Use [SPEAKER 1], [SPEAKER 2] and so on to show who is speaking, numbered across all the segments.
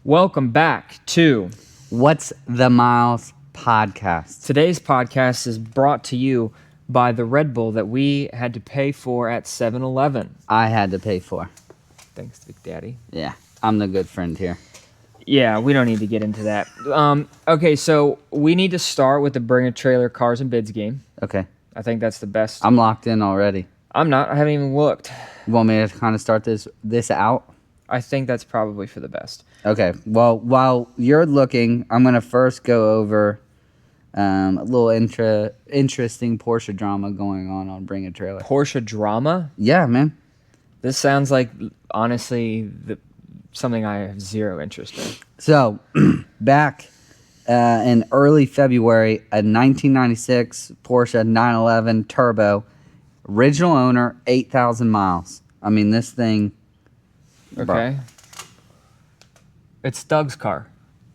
[SPEAKER 1] Welcome back to
[SPEAKER 2] What's the Miles podcast.
[SPEAKER 1] today's podcast is brought to you by the Red Bull that we had to pay for at 7-Eleven.
[SPEAKER 2] I had to pay for.
[SPEAKER 1] Thanks, Big Daddy.
[SPEAKER 2] Yeah, I'm the good friend here.
[SPEAKER 1] Yeah, we don't need to get into that. Okay, so we need to start with the Bring a Trailer Cars and Bids game.
[SPEAKER 2] Okay,
[SPEAKER 1] I think that's the best.
[SPEAKER 2] I'm locked in already.
[SPEAKER 1] I'm not. I haven't even looked.
[SPEAKER 2] You want me to kind of start this out?
[SPEAKER 1] I think that's probably for the best.
[SPEAKER 2] Okay, well, while you're looking, I'm going to first go over a little interesting Porsche drama going on Bring a Trailer.
[SPEAKER 1] Porsche drama?
[SPEAKER 2] Yeah, man.
[SPEAKER 1] This sounds like, honestly, something I have zero interest in.
[SPEAKER 2] So, back in early February, a 1996 Porsche 911 Turbo, original owner, 8,000 miles. I mean, this thing...
[SPEAKER 1] Okay. It's Doug's car.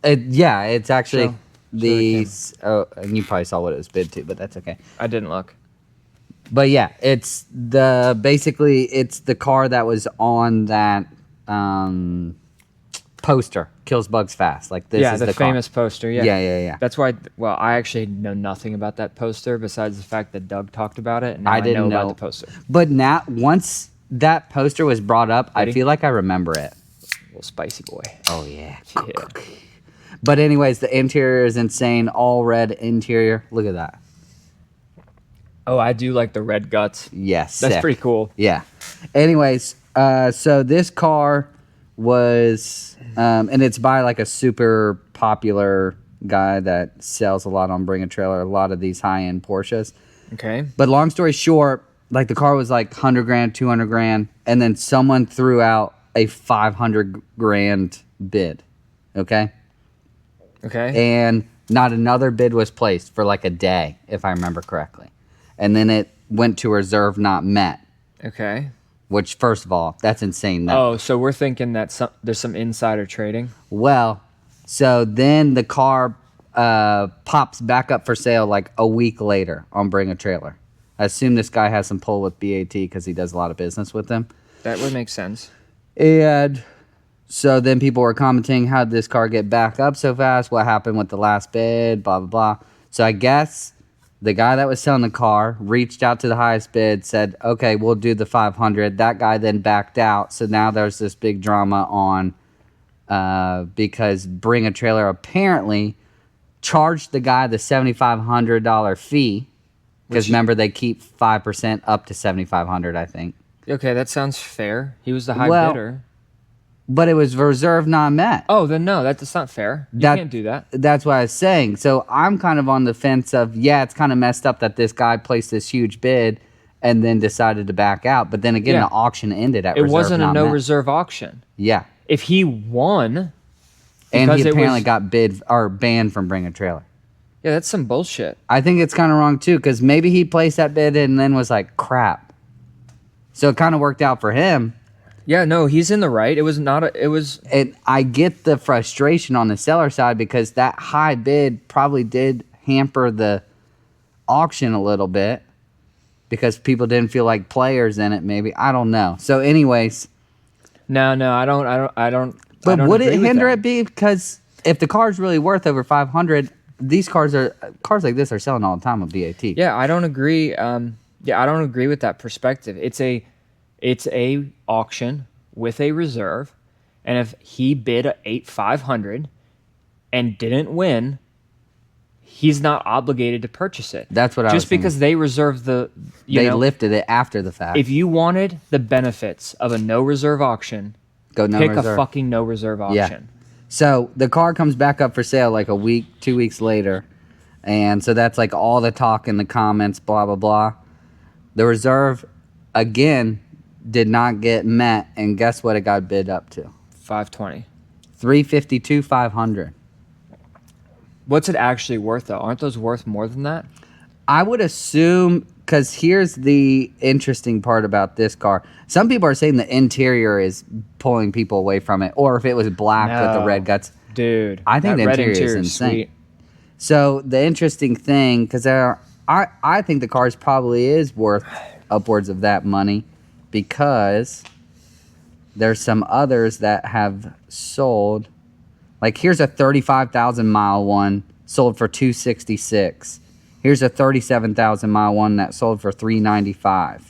[SPEAKER 2] It's actually
[SPEAKER 1] So
[SPEAKER 2] and you probably saw what it was bid to, but that's okay.
[SPEAKER 1] I didn't look.
[SPEAKER 2] But yeah, it's the car that was on that poster, Kills Bugs Fast. Like this is
[SPEAKER 1] the
[SPEAKER 2] the car.
[SPEAKER 1] famous poster. Yeah.
[SPEAKER 2] Yeah.
[SPEAKER 1] That's why. Well, I actually know nothing about that poster besides the fact that Doug talked about it, and now
[SPEAKER 2] I
[SPEAKER 1] I
[SPEAKER 2] didn't
[SPEAKER 1] know
[SPEAKER 2] know
[SPEAKER 1] about the poster.
[SPEAKER 2] But now, once that poster was brought up,
[SPEAKER 1] Ready?
[SPEAKER 2] I feel like I remember it.
[SPEAKER 1] Little spicy boy.
[SPEAKER 2] Oh yeah.
[SPEAKER 1] Yeah.
[SPEAKER 2] But anyways, the interior is insane. All red interior. Look at that.
[SPEAKER 1] Oh, I do like the red guts.
[SPEAKER 2] Yes.
[SPEAKER 1] That's
[SPEAKER 2] sick.
[SPEAKER 1] pretty cool.
[SPEAKER 2] Yeah. Anyways, so this car was, and it's by like a super popular guy that sells a lot on Bring a Trailer, a lot of these high-end Porsches.
[SPEAKER 1] Okay.
[SPEAKER 2] But long story short, like the car was like 100 grand, 200 grand, and then someone threw out a 500 grand bid. Okay.
[SPEAKER 1] Okay.
[SPEAKER 2] And not another bid was placed for like a day, if I remember correctly. And then it went to reserve not met,
[SPEAKER 1] Okay.
[SPEAKER 2] which, first of all, that's insane.
[SPEAKER 1] Oh, so we're thinking that there's some insider trading.
[SPEAKER 2] Well, so then the car pops back up for sale like a week later on Bring a Trailer. I assume this guy has some pull with BAT because he does a lot of business with them.
[SPEAKER 1] That would make sense.
[SPEAKER 2] And so then people were commenting, how did this car get back up so fast? What happened with the last bid? Blah, blah, blah. So I guess the guy that was selling the car reached out to the highest bid, said, okay, we'll do the 500. That guy then backed out. So now there's this big drama on because Bring a Trailer apparently charged the guy the $7,500 fee. Because remember, they keep 5% up to $7,500, I think.
[SPEAKER 1] Okay, that sounds fair. He was the high bidder.
[SPEAKER 2] But it was reserve not met.
[SPEAKER 1] Oh, then no, that's not fair. You can't do that.
[SPEAKER 2] That's what I was saying. So I'm kind of on the fence of, yeah, it's kind of messed up that this guy placed this huge bid and then decided to back out. But then again, the auction ended at
[SPEAKER 1] It
[SPEAKER 2] reserve
[SPEAKER 1] wasn't a
[SPEAKER 2] not
[SPEAKER 1] no
[SPEAKER 2] met.
[SPEAKER 1] reserve auction.
[SPEAKER 2] Yeah.
[SPEAKER 1] If he won,
[SPEAKER 2] And
[SPEAKER 1] because
[SPEAKER 2] he
[SPEAKER 1] it
[SPEAKER 2] apparently
[SPEAKER 1] was-
[SPEAKER 2] got bid or banned from Bring a Trailer.
[SPEAKER 1] yeah, that's some bullshit.
[SPEAKER 2] I think it's kind of wrong too, because maybe he placed that bid and then was like, crap. So it kind of worked out for him.
[SPEAKER 1] Yeah, no, he's in the right. It was not a, it was,
[SPEAKER 2] And I get the frustration on the seller side because that high bid probably did hamper the auction a little bit because people didn't feel like players in it. Maybe I don't know. So, anyways,
[SPEAKER 1] no, I don't.
[SPEAKER 2] but would it
[SPEAKER 1] agree with
[SPEAKER 2] hinder
[SPEAKER 1] that.
[SPEAKER 2] it? Be because if the car's really worth over 500, these cars like this are selling all the time with BAT.
[SPEAKER 1] Yeah, I don't agree. I don't agree with that perspective. It's a auction with a reserve, and if he bid 500 and didn't win, he's not obligated to purchase it.
[SPEAKER 2] That's what I was
[SPEAKER 1] just because they reserved they
[SPEAKER 2] lifted it after the fact.
[SPEAKER 1] If you wanted the benefits of a no reserve auction,
[SPEAKER 2] Go no
[SPEAKER 1] pick
[SPEAKER 2] reserve.
[SPEAKER 1] a fucking no reserve auction.
[SPEAKER 2] So the car comes back up for sale like a week, 2 weeks later. And so that's like all the talk in the comments, blah, blah, blah. The reserve, again, did not get met. And guess what it got bid up to?
[SPEAKER 1] 520.
[SPEAKER 2] $352, $500.
[SPEAKER 1] What's it actually worth, though? Aren't those worth more than that?
[SPEAKER 2] I would assume, because here's the interesting part about this car. Some people are saying the interior is pulling people away from it. Or if it was black with the
[SPEAKER 1] No.
[SPEAKER 2] red guts.
[SPEAKER 1] Dude,
[SPEAKER 2] I think
[SPEAKER 1] that
[SPEAKER 2] the
[SPEAKER 1] red
[SPEAKER 2] interior is insane.
[SPEAKER 1] sweet.
[SPEAKER 2] So the interesting thing, because I think the cars probably is worth upwards of that money, because there's some others that have sold Like, here's a 35,000 mile one sold for $266. Here's a 37,000 mile one that sold for $395.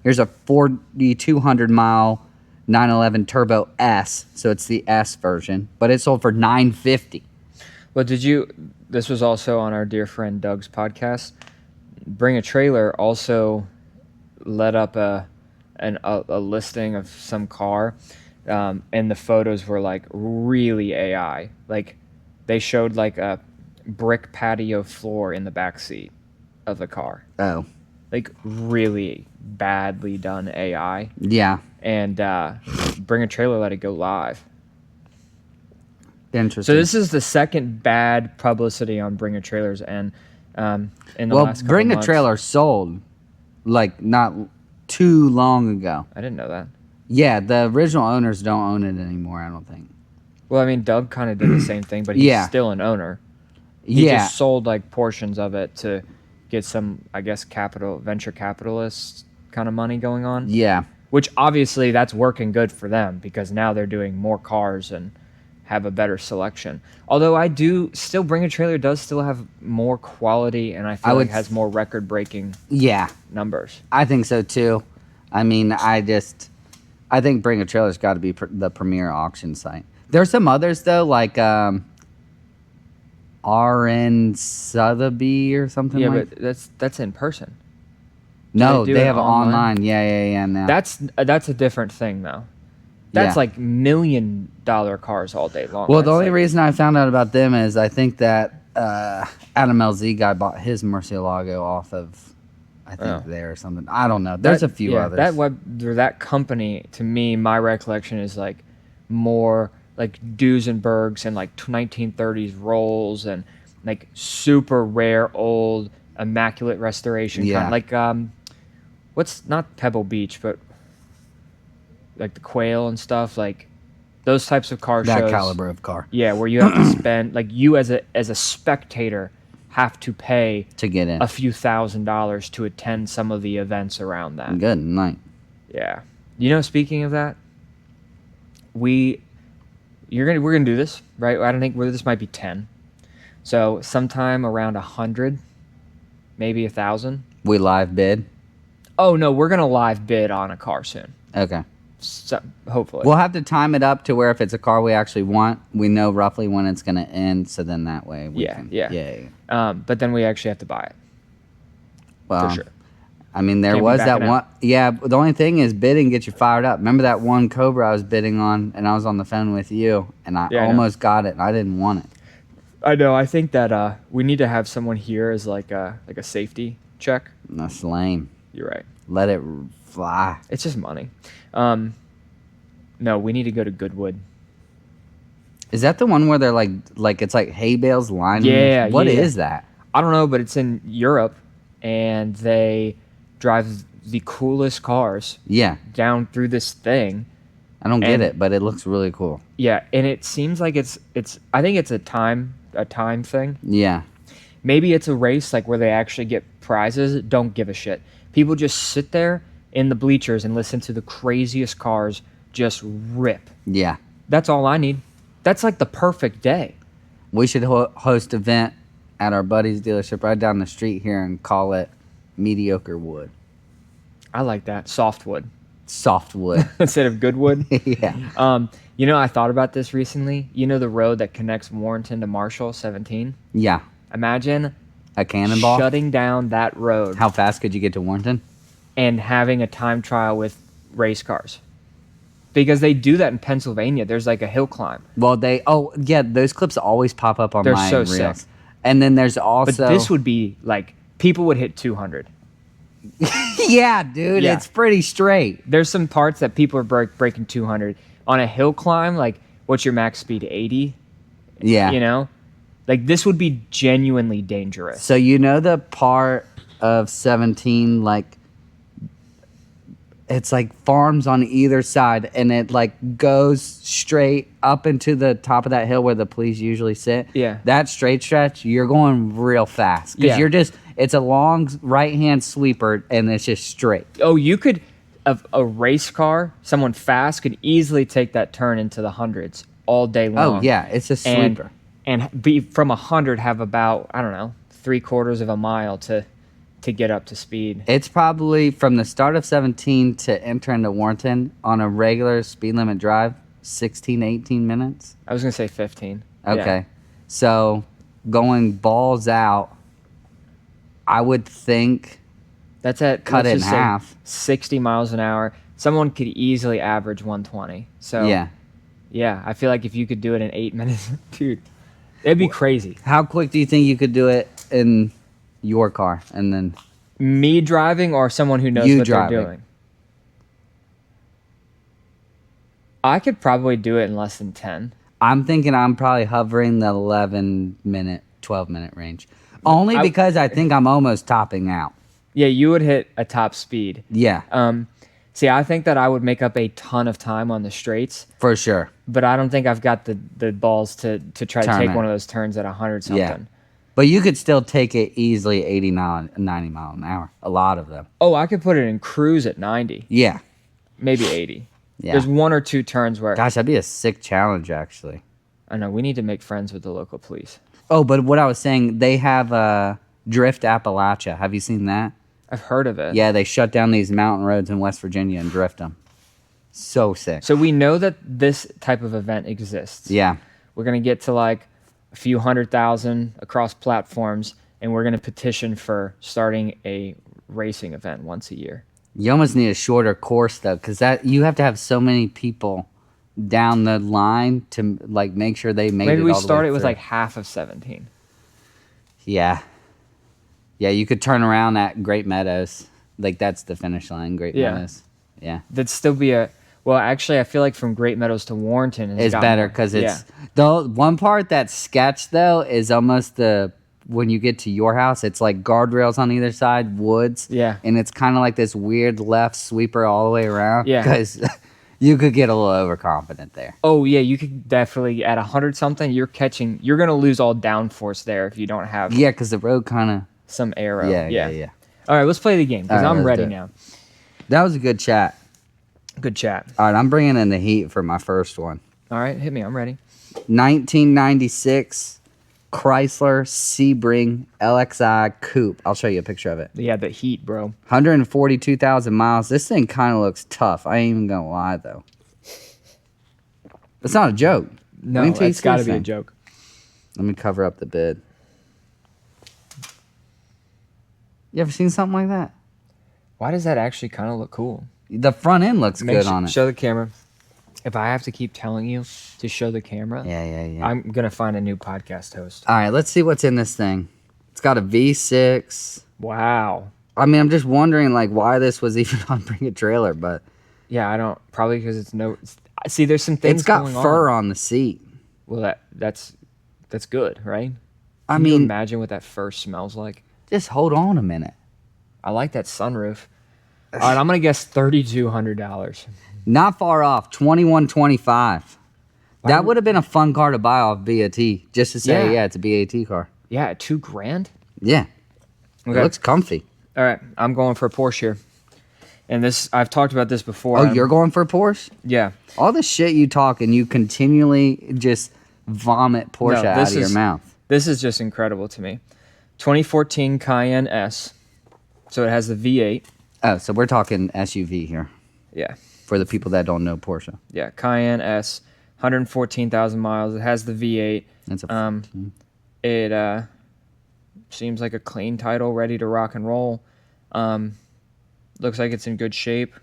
[SPEAKER 2] Here's a 4,200 mile 911 Turbo S, so it's the S version, but it sold for $950.
[SPEAKER 1] Well, this was also on our dear friend Doug's podcast. Bring a Trailer also let up a listing of some car, and the photos were like really AI. Like they showed like a brick patio floor in the back seat of the car.
[SPEAKER 2] Oh,
[SPEAKER 1] Like really badly done AI.
[SPEAKER 2] yeah.
[SPEAKER 1] And Bring a Trailer let it go live.
[SPEAKER 2] Interesting.
[SPEAKER 1] So this is the second bad publicity on Bring a Trailers, and in the last couple
[SPEAKER 2] Bring a
[SPEAKER 1] months.
[SPEAKER 2] Trailer sold like not too long ago.
[SPEAKER 1] I didn't know that.
[SPEAKER 2] Yeah, the original owners don't own it anymore, I don't think.
[SPEAKER 1] Well, I mean, Doug kind of did the same thing, but he's
[SPEAKER 2] Yeah.
[SPEAKER 1] still an owner. He
[SPEAKER 2] Yeah.
[SPEAKER 1] just sold like portions of it to get some, I guess, venture capitalist kind of money going on.
[SPEAKER 2] Yeah.
[SPEAKER 1] Which obviously that's working good for them because now they're doing more cars and have a better selection. Although Bring a Trailer does still have more quality, and I feel like has more record-breaking
[SPEAKER 2] Yeah.
[SPEAKER 1] numbers.
[SPEAKER 2] I think so too. I mean, I think Bring a Trailer's got to be the premier auction site. There's some others though, like RN Sotheby or something
[SPEAKER 1] Yeah,
[SPEAKER 2] like.
[SPEAKER 1] but that's in person.
[SPEAKER 2] No,
[SPEAKER 1] they do
[SPEAKER 2] they
[SPEAKER 1] it
[SPEAKER 2] have it
[SPEAKER 1] online?
[SPEAKER 2] online. Yeah. Now
[SPEAKER 1] That's a different thing though. That's
[SPEAKER 2] Yeah.
[SPEAKER 1] like $1 million cars all day long.
[SPEAKER 2] Well, the
[SPEAKER 1] That's
[SPEAKER 2] only
[SPEAKER 1] like-
[SPEAKER 2] reason I found out about them is I think that Adam LZ guy bought his Murcielago off of, I think there or something. I don't know. There's a few others.
[SPEAKER 1] That company, to me, my recollection is like more like Duesenbergs and like 1930s Rolls and like super rare old immaculate restoration.
[SPEAKER 2] Yeah.
[SPEAKER 1] Like what's not Pebble Beach, but like the Quail and stuff, like those types of car
[SPEAKER 2] that
[SPEAKER 1] shows.
[SPEAKER 2] caliber of car
[SPEAKER 1] Yeah, where you have to spend, like you as a spectator have to pay
[SPEAKER 2] to get in.
[SPEAKER 1] a few $1,000s to attend some of the events around that.
[SPEAKER 2] Good night.
[SPEAKER 1] Yeah. You know, speaking of that, we're gonna do this, right? I don't think this might be 10. So sometime around 100, maybe 1,000.
[SPEAKER 2] We live bid.
[SPEAKER 1] Oh no, we're gonna live bid on a car soon.
[SPEAKER 2] Okay.
[SPEAKER 1] So, hopefully.
[SPEAKER 2] We'll have to time it up to where if it's a car we actually want, we know roughly when it's going to end. So then that way we can.
[SPEAKER 1] Yeah. But then we actually have to buy it.
[SPEAKER 2] Well,
[SPEAKER 1] For sure.
[SPEAKER 2] I mean, there
[SPEAKER 1] Can't be
[SPEAKER 2] was that
[SPEAKER 1] backing
[SPEAKER 2] one.
[SPEAKER 1] out.
[SPEAKER 2] Yeah, the only thing is bidding gets you fired up. Remember that one Cobra I was bidding on, and I was on the phone with you, and I
[SPEAKER 1] Yeah, I know.
[SPEAKER 2] almost got it, and I didn't want it.
[SPEAKER 1] I know. I think that we need to have someone here as like a safety check.
[SPEAKER 2] That's lame.
[SPEAKER 1] You're right.
[SPEAKER 2] Let it fly.
[SPEAKER 1] It's just money. No, we need to go to Goodwood.
[SPEAKER 2] Is that the one where they're like it's like hay bales lining?
[SPEAKER 1] Yeah,
[SPEAKER 2] What
[SPEAKER 1] yeah.
[SPEAKER 2] is that?
[SPEAKER 1] I don't know, but it's in Europe, and they drive the coolest cars
[SPEAKER 2] Yeah,
[SPEAKER 1] down through this thing.
[SPEAKER 2] I don't get
[SPEAKER 1] And-
[SPEAKER 2] it, but it looks really cool.
[SPEAKER 1] Yeah, and it seems like it's. I think it's a time thing.
[SPEAKER 2] Yeah,
[SPEAKER 1] Maybe it's a race like where they actually get prizes. Don't give a shit. People just sit there in the bleachers and listen to the craziest cars just rip.
[SPEAKER 2] yeah.
[SPEAKER 1] That's all I need. That's like the perfect day.
[SPEAKER 2] We should host an event at our buddy's dealership right down the street here and call it Mediocre Wood.
[SPEAKER 1] I like that. Softwood
[SPEAKER 2] Softwood.
[SPEAKER 1] instead of Goodwood.
[SPEAKER 2] Yeah.
[SPEAKER 1] You know, I thought about this recently. You know the road that connects Warrenton to Marshall, 17?
[SPEAKER 2] Yeah.
[SPEAKER 1] Imagine
[SPEAKER 2] A cannonball.
[SPEAKER 1] shutting down that road
[SPEAKER 2] How fast could you get to Warrenton?
[SPEAKER 1] and having a time trial with race cars. Because they do that in Pennsylvania. There's like a hill climb.
[SPEAKER 2] Well, those clips always pop up on
[SPEAKER 1] They're
[SPEAKER 2] my
[SPEAKER 1] so
[SPEAKER 2] reels.
[SPEAKER 1] sick.
[SPEAKER 2] And then there's
[SPEAKER 1] But
[SPEAKER 2] also
[SPEAKER 1] this would be like, people would hit 200.
[SPEAKER 2] yeah, dude,
[SPEAKER 1] Yeah.
[SPEAKER 2] it's pretty straight.
[SPEAKER 1] There's some parts that people are breaking 200. On a hill climb, like, what's your max speed? 80?
[SPEAKER 2] Yeah.
[SPEAKER 1] You know? Like, this would be genuinely dangerous.
[SPEAKER 2] So you know the part of 17, like it's like farms on either side, and it like goes straight up into the top of that hill where the police usually sit.
[SPEAKER 1] Yeah.
[SPEAKER 2] That straight stretch, you're going real fast because
[SPEAKER 1] Yeah.
[SPEAKER 2] it's a long right hand sweeper and it's just straight.
[SPEAKER 1] Oh, you could, a race car, someone fast could easily take that turn into the hundreds. all day long.
[SPEAKER 2] Oh yeah, it's a
[SPEAKER 1] and
[SPEAKER 2] sweeper.
[SPEAKER 1] and be from 100 have about, I don't know, 3/4 of a mile to get up to speed.
[SPEAKER 2] It's probably from the start of 17 to enter into Warrenton on a regular speed limit drive, 16 to 18 minutes.
[SPEAKER 1] I was gonna say 15.
[SPEAKER 2] Okay.
[SPEAKER 1] Yeah.
[SPEAKER 2] So going balls out, I would think
[SPEAKER 1] That's at,
[SPEAKER 2] cut
[SPEAKER 1] let's
[SPEAKER 2] it in
[SPEAKER 1] just say,
[SPEAKER 2] half.
[SPEAKER 1] 60 miles an hour. Someone could easily average 120. So
[SPEAKER 2] Yeah.
[SPEAKER 1] I feel like if you could do it in 8 minutes, dude, it'd be crazy.
[SPEAKER 2] How quick do you think you could do it in your car? And then
[SPEAKER 1] Me driving or someone who knows
[SPEAKER 2] You
[SPEAKER 1] what
[SPEAKER 2] driving.
[SPEAKER 1] they're doing? I could probably do it in less than 10.
[SPEAKER 2] I'm thinking I'm probably hovering the 11-minute, 12-minute range. Only
[SPEAKER 1] I-
[SPEAKER 2] because I think I'm almost topping out.
[SPEAKER 1] Yeah, you would hit a top speed.
[SPEAKER 2] Yeah,
[SPEAKER 1] See, I think that I would make up a ton of time on the straights,
[SPEAKER 2] for sure.
[SPEAKER 1] but I don't think I've got the balls to try to
[SPEAKER 2] Turn
[SPEAKER 1] take
[SPEAKER 2] it.
[SPEAKER 1] one of those turns at 100 something.
[SPEAKER 2] Yeah. But you could still take it easily 80, 90 mile an hour. A lot of them.
[SPEAKER 1] Oh, I could put it in cruise at 90,
[SPEAKER 2] Yeah.
[SPEAKER 1] maybe 80.
[SPEAKER 2] Yeah.
[SPEAKER 1] There's one or two turns where
[SPEAKER 2] Gosh, that'd be a sick challenge, actually.
[SPEAKER 1] I know we need to make friends with the local police.
[SPEAKER 2] Oh, but what I was saying, they have Drift Appalachia. Have you seen that?
[SPEAKER 1] I've heard of it.
[SPEAKER 2] Yeah, they shut down these mountain roads in West Virginia and drift them. So sick.
[SPEAKER 1] So we know that this type of event exists.
[SPEAKER 2] Yeah.
[SPEAKER 1] We're going to get to like a few 100,000 across platforms, and we're going to petition for starting a racing event once a year.
[SPEAKER 2] You almost need a shorter course though, because that you have to have so many people down the line to like make sure they made it.
[SPEAKER 1] Maybe we
[SPEAKER 2] all the way
[SPEAKER 1] start it with
[SPEAKER 2] through.
[SPEAKER 1] like half of 17.
[SPEAKER 2] Yeah, you could turn around at Great Meadows, like that's the finish line. Great
[SPEAKER 1] Yeah.
[SPEAKER 2] Meadows. Yeah,
[SPEAKER 1] That'd still be a well. Actually, I feel like from Great Meadows to Warrenton has
[SPEAKER 2] it's
[SPEAKER 1] got
[SPEAKER 2] better
[SPEAKER 1] more.
[SPEAKER 2] because
[SPEAKER 1] Yeah.
[SPEAKER 2] it's the one part that's sketch though is almost the when you get to your house, it's like guardrails on either side, woods.
[SPEAKER 1] Yeah.
[SPEAKER 2] and it's kind of like this weird left sweeper all the way around.
[SPEAKER 1] Yeah.
[SPEAKER 2] because you could get a little overconfident there.
[SPEAKER 1] Oh yeah, you could definitely at 100 something. You're gonna lose all downforce there if you don't have
[SPEAKER 2] Yeah, because the road kind of.
[SPEAKER 1] some arrow.
[SPEAKER 2] Yeah.
[SPEAKER 1] All right, let's play the game because
[SPEAKER 2] All right,
[SPEAKER 1] I'm
[SPEAKER 2] let's
[SPEAKER 1] ready
[SPEAKER 2] do it.
[SPEAKER 1] now.
[SPEAKER 2] That was a good chat.
[SPEAKER 1] Good chat.
[SPEAKER 2] All right, I'm bringing in the heat for my first one.
[SPEAKER 1] All right, hit me. I'm ready.
[SPEAKER 2] 1996 Chrysler Sebring LXI Coupe. I'll show you a picture of it.
[SPEAKER 1] Yeah, the heat, bro.
[SPEAKER 2] 142,000 miles. This thing kind of looks tough. I ain't even gonna lie though. It's not a joke.
[SPEAKER 1] No,
[SPEAKER 2] Let me taste
[SPEAKER 1] it's got to
[SPEAKER 2] this
[SPEAKER 1] be a
[SPEAKER 2] thing.
[SPEAKER 1] joke.
[SPEAKER 2] Let me cover up the bid. You ever seen something like that?
[SPEAKER 1] Why does that actually kind of look cool?
[SPEAKER 2] The front end looks
[SPEAKER 1] Make
[SPEAKER 2] good
[SPEAKER 1] sure-
[SPEAKER 2] on it.
[SPEAKER 1] Show the camera. If I have to keep telling you to show the camera,
[SPEAKER 2] Yeah.
[SPEAKER 1] I'm gonna find a new podcast host.
[SPEAKER 2] All right, let's see what's in this thing. It's got a V6.
[SPEAKER 1] Wow.
[SPEAKER 2] I mean, I'm just wondering like why this was even on Bring a Trailer, but
[SPEAKER 1] Yeah, I don't. Probably because see, there's some things.
[SPEAKER 2] it's got
[SPEAKER 1] going
[SPEAKER 2] fur
[SPEAKER 1] on.
[SPEAKER 2] on the seat.
[SPEAKER 1] Well, that's good, right?
[SPEAKER 2] I
[SPEAKER 1] Can you
[SPEAKER 2] mean,
[SPEAKER 1] imagine what that fur smells like?
[SPEAKER 2] just hold on a minute.
[SPEAKER 1] I like that sunroof. All right, I'm gonna guess $3,200.
[SPEAKER 2] Not far off, 2125. That would have been a fun car to buy off BAT, just to say,
[SPEAKER 1] Yeah.
[SPEAKER 2] yeah, it's a BAT car.
[SPEAKER 1] Yeah, $2,000.
[SPEAKER 2] Yeah,
[SPEAKER 1] Okay.
[SPEAKER 2] it looks comfy.
[SPEAKER 1] All right, I'm going for a Porsche here. And this, I've talked about this before.
[SPEAKER 2] Oh, you're going for a Porsche?
[SPEAKER 1] Yeah.
[SPEAKER 2] All the shit you talk and you continually just vomit Porsche
[SPEAKER 1] No,
[SPEAKER 2] out
[SPEAKER 1] this
[SPEAKER 2] of your
[SPEAKER 1] is-
[SPEAKER 2] mouth.
[SPEAKER 1] This is just incredible to me. 2014 Cayenne S. So it has the V8.
[SPEAKER 2] Oh, so we're talking SUV here
[SPEAKER 1] Yeah.
[SPEAKER 2] for the people that don't know Porsche.
[SPEAKER 1] Yeah, Cayenne S, 114,000 miles. It has the V8.
[SPEAKER 2] It's a
[SPEAKER 1] It seems like a clean title, ready to rock and roll. Looks like it's in good shape.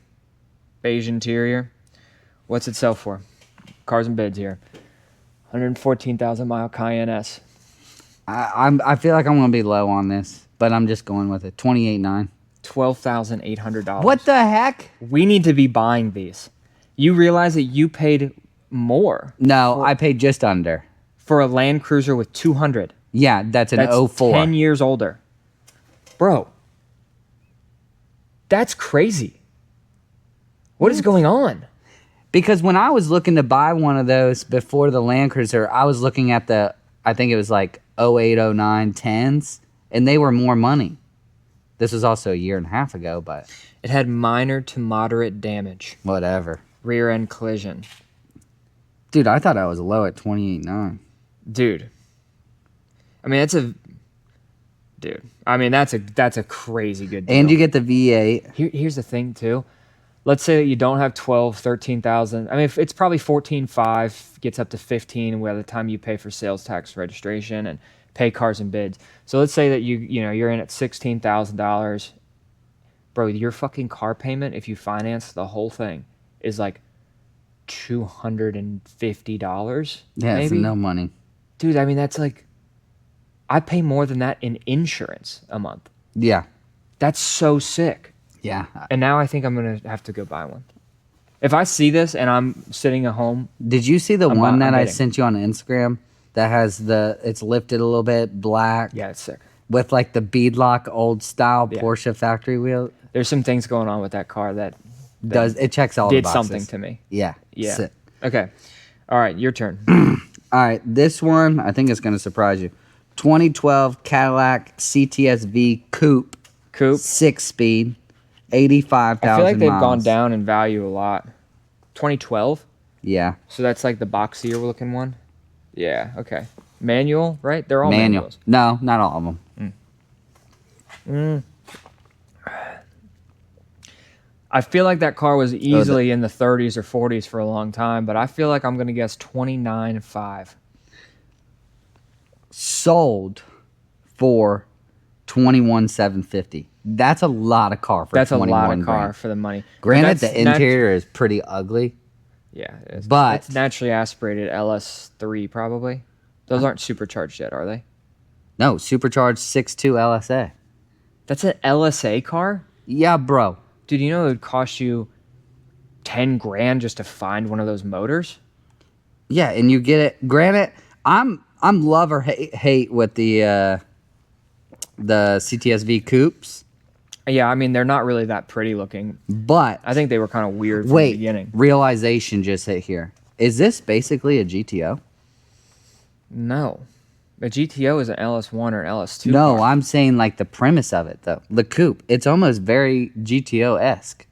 [SPEAKER 1] Beige interior. What's it sell for? Cars and bids here. 114,000 mile Cayenne S.
[SPEAKER 2] I feel like I'm gonna be low on this, but I'm just going with it. 28.9.
[SPEAKER 1] $12,800.
[SPEAKER 2] What the heck?
[SPEAKER 1] We need to be buying these. You realize that you paid more
[SPEAKER 2] No, I paid just under.
[SPEAKER 1] for a Land Cruiser with 200.
[SPEAKER 2] Yeah, that's an
[SPEAKER 1] That's
[SPEAKER 2] 04.
[SPEAKER 1] 10 years older. Bro, that's crazy. What is going on?
[SPEAKER 2] Because when I was looking to buy one of those before the Land Cruiser, I was looking at I think it was like 08, 09, 10s, and they were more money. This was also a year and a half ago, but
[SPEAKER 1] It had minor to moderate damage.
[SPEAKER 2] whatever.
[SPEAKER 1] Rear end collision.
[SPEAKER 2] Dude, I thought I was low at 28.9.
[SPEAKER 1] Dude. I mean, that's a crazy good deal.
[SPEAKER 2] And you get the V8.
[SPEAKER 1] Here's the thing too. Let's say that you don't have 12, 13,000. I mean, if it's probably 14.5, gets up to 15 by the time you pay for sales tax registration and pay cars and bids. So let's say that you're in at $16,000. Bro, your fucking car payment, if you finance the whole thing, is like $250.
[SPEAKER 2] Yeah,
[SPEAKER 1] maybe?
[SPEAKER 2] it's no money.
[SPEAKER 1] Dude, I mean, that's like, I pay more than that in insurance a month.
[SPEAKER 2] Yeah.
[SPEAKER 1] That's so sick.
[SPEAKER 2] Yeah.
[SPEAKER 1] And now I think I'm going to have to go buy one. If I see this and I'm sitting at home.
[SPEAKER 2] Did you see the one that I
[SPEAKER 1] getting.
[SPEAKER 2] sent you on Instagram that has it's lifted a little bit, black?
[SPEAKER 1] Yeah, it's sick.
[SPEAKER 2] With like the beadlock old style
[SPEAKER 1] Yeah.
[SPEAKER 2] Porsche factory wheel.
[SPEAKER 1] There's some things going on with that car that
[SPEAKER 2] It checks all the
[SPEAKER 1] did
[SPEAKER 2] boxes.
[SPEAKER 1] something to me.
[SPEAKER 2] Yeah.
[SPEAKER 1] Yeah.
[SPEAKER 2] Sick.
[SPEAKER 1] Okay. All right, your turn.
[SPEAKER 2] All right, this one I think is going to surprise you. 2012 Cadillac CTS-V Coupe.
[SPEAKER 1] Coupe.
[SPEAKER 2] 6-speed, 85,000
[SPEAKER 1] I feel like they've
[SPEAKER 2] miles.
[SPEAKER 1] gone down in value a lot. 2012?
[SPEAKER 2] Yeah.
[SPEAKER 1] So that's like the boxier looking one? Yeah, okay. Manual, right? They're all
[SPEAKER 2] Manual.
[SPEAKER 1] manuals.
[SPEAKER 2] No, not all of them.
[SPEAKER 1] I feel like that car was easily in the 30s or 40s for a long time, but I feel like I'm going to guess 29.5.
[SPEAKER 2] Sold for 21,750. That's a lot of car for
[SPEAKER 1] That's a
[SPEAKER 2] 21
[SPEAKER 1] lot of car
[SPEAKER 2] grand.
[SPEAKER 1] for the money.
[SPEAKER 2] Granted,
[SPEAKER 1] That's
[SPEAKER 2] the interior is pretty ugly.
[SPEAKER 1] Yeah, it is.
[SPEAKER 2] But-
[SPEAKER 1] it's naturally aspirated LS3 probably. Those aren't supercharged yet, are they?
[SPEAKER 2] No, supercharged 6.2 LSA.
[SPEAKER 1] That's an LSA car?
[SPEAKER 2] Yeah, bro.
[SPEAKER 1] Dude, you know it would cost you 10 grand just to find one of those motors?
[SPEAKER 2] Yeah, and you get it. Granted, I'm love or hate with the CTS-V coupes,
[SPEAKER 1] Yeah, I mean, they're not really that pretty looking.
[SPEAKER 2] but
[SPEAKER 1] I think they were kind of weird from the beginning.
[SPEAKER 2] realization just hit here. Is this basically a GTO?
[SPEAKER 1] No. A GTO is an LS1 or LS2
[SPEAKER 2] No,
[SPEAKER 1] car.
[SPEAKER 2] I'm saying like the premise of it though. The coupe, it's almost very GTO-esque.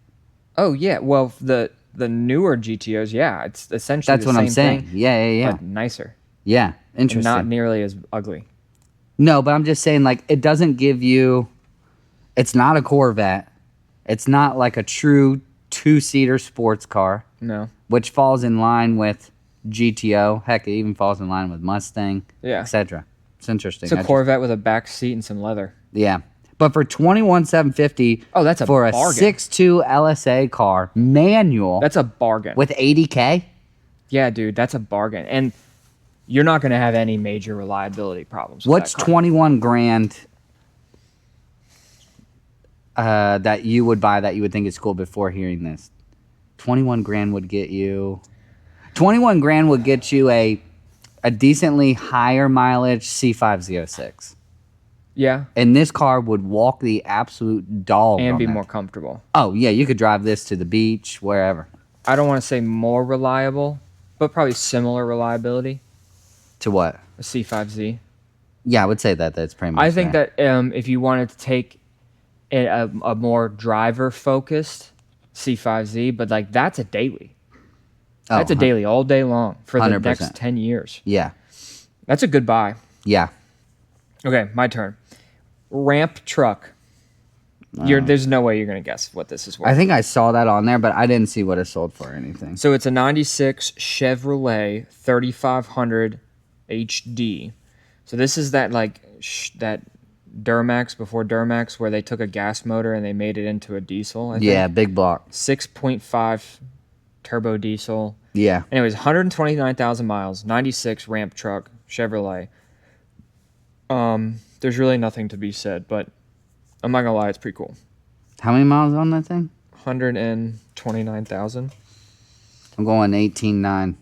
[SPEAKER 1] Oh, yeah. Well, the newer GTOs, yeah. It's essentially
[SPEAKER 2] That's
[SPEAKER 1] the
[SPEAKER 2] what
[SPEAKER 1] same
[SPEAKER 2] I'm saying.
[SPEAKER 1] thing,
[SPEAKER 2] Yeah.
[SPEAKER 1] but nicer.
[SPEAKER 2] Yeah,
[SPEAKER 1] And
[SPEAKER 2] interesting.
[SPEAKER 1] not nearly as ugly.
[SPEAKER 2] No, but I'm just saying, like, it doesn't give you. It's not a Corvette. It's not like a true two-seater sports car,
[SPEAKER 1] No.
[SPEAKER 2] which falls in line with GTO. Heck, it even falls in line with Mustang,
[SPEAKER 1] Yeah.
[SPEAKER 2] etc. It's interesting.
[SPEAKER 1] It's a Corvette with a back seat and some leather.
[SPEAKER 2] Yeah, but for 21,750.
[SPEAKER 1] Oh, that's a
[SPEAKER 2] for a
[SPEAKER 1] bargain.
[SPEAKER 2] 6.2 LSA car, manual
[SPEAKER 1] That's a bargain.
[SPEAKER 2] with 80K.
[SPEAKER 1] Yeah, dude, that's a bargain. And you're not going to have any major reliability problems with
[SPEAKER 2] What's
[SPEAKER 1] that car.
[SPEAKER 2] 21 grand that you would buy that you would think is cool before hearing this? 21 grand would get you. 21 grand would get you a decently higher mileage C506.
[SPEAKER 1] Yeah,
[SPEAKER 2] And this car would walk the absolute dog.
[SPEAKER 1] and
[SPEAKER 2] on
[SPEAKER 1] be
[SPEAKER 2] that.
[SPEAKER 1] more comfortable.
[SPEAKER 2] Oh, yeah, you could drive this to the beach, wherever.
[SPEAKER 1] I don't want to say more reliable, but probably similar reliability.
[SPEAKER 2] To what?
[SPEAKER 1] A C5Z.
[SPEAKER 2] Yeah, I would say that's pretty much
[SPEAKER 1] I think
[SPEAKER 2] there.
[SPEAKER 1] that if you wanted to take a more driver-focused C5Z, but like that's a daily.
[SPEAKER 2] Oh,
[SPEAKER 1] That's a daily all day long for the
[SPEAKER 2] 100%.
[SPEAKER 1] next 10 years.
[SPEAKER 2] Yeah.
[SPEAKER 1] That's a good buy.
[SPEAKER 2] Yeah.
[SPEAKER 1] Okay, my turn. Ramp truck. There's no way you're going to guess what this is worth.
[SPEAKER 2] I think I saw that on there, but I didn't see what it sold for or anything.
[SPEAKER 1] So it's a 96 Chevrolet 3500 HD. So this is that like that Duramax before Duramax where they took a gas motor and they made it into a diesel. I think.
[SPEAKER 2] Yeah, big block.
[SPEAKER 1] 6.5 turbo diesel.
[SPEAKER 2] Yeah.
[SPEAKER 1] Anyways, 129,000 miles, 96 ramp truck Chevrolet. There's really nothing to be said, but I'm not gonna lie, it's pretty cool.
[SPEAKER 2] How many miles on that thing?
[SPEAKER 1] 129,000.
[SPEAKER 2] I'm going 18.9.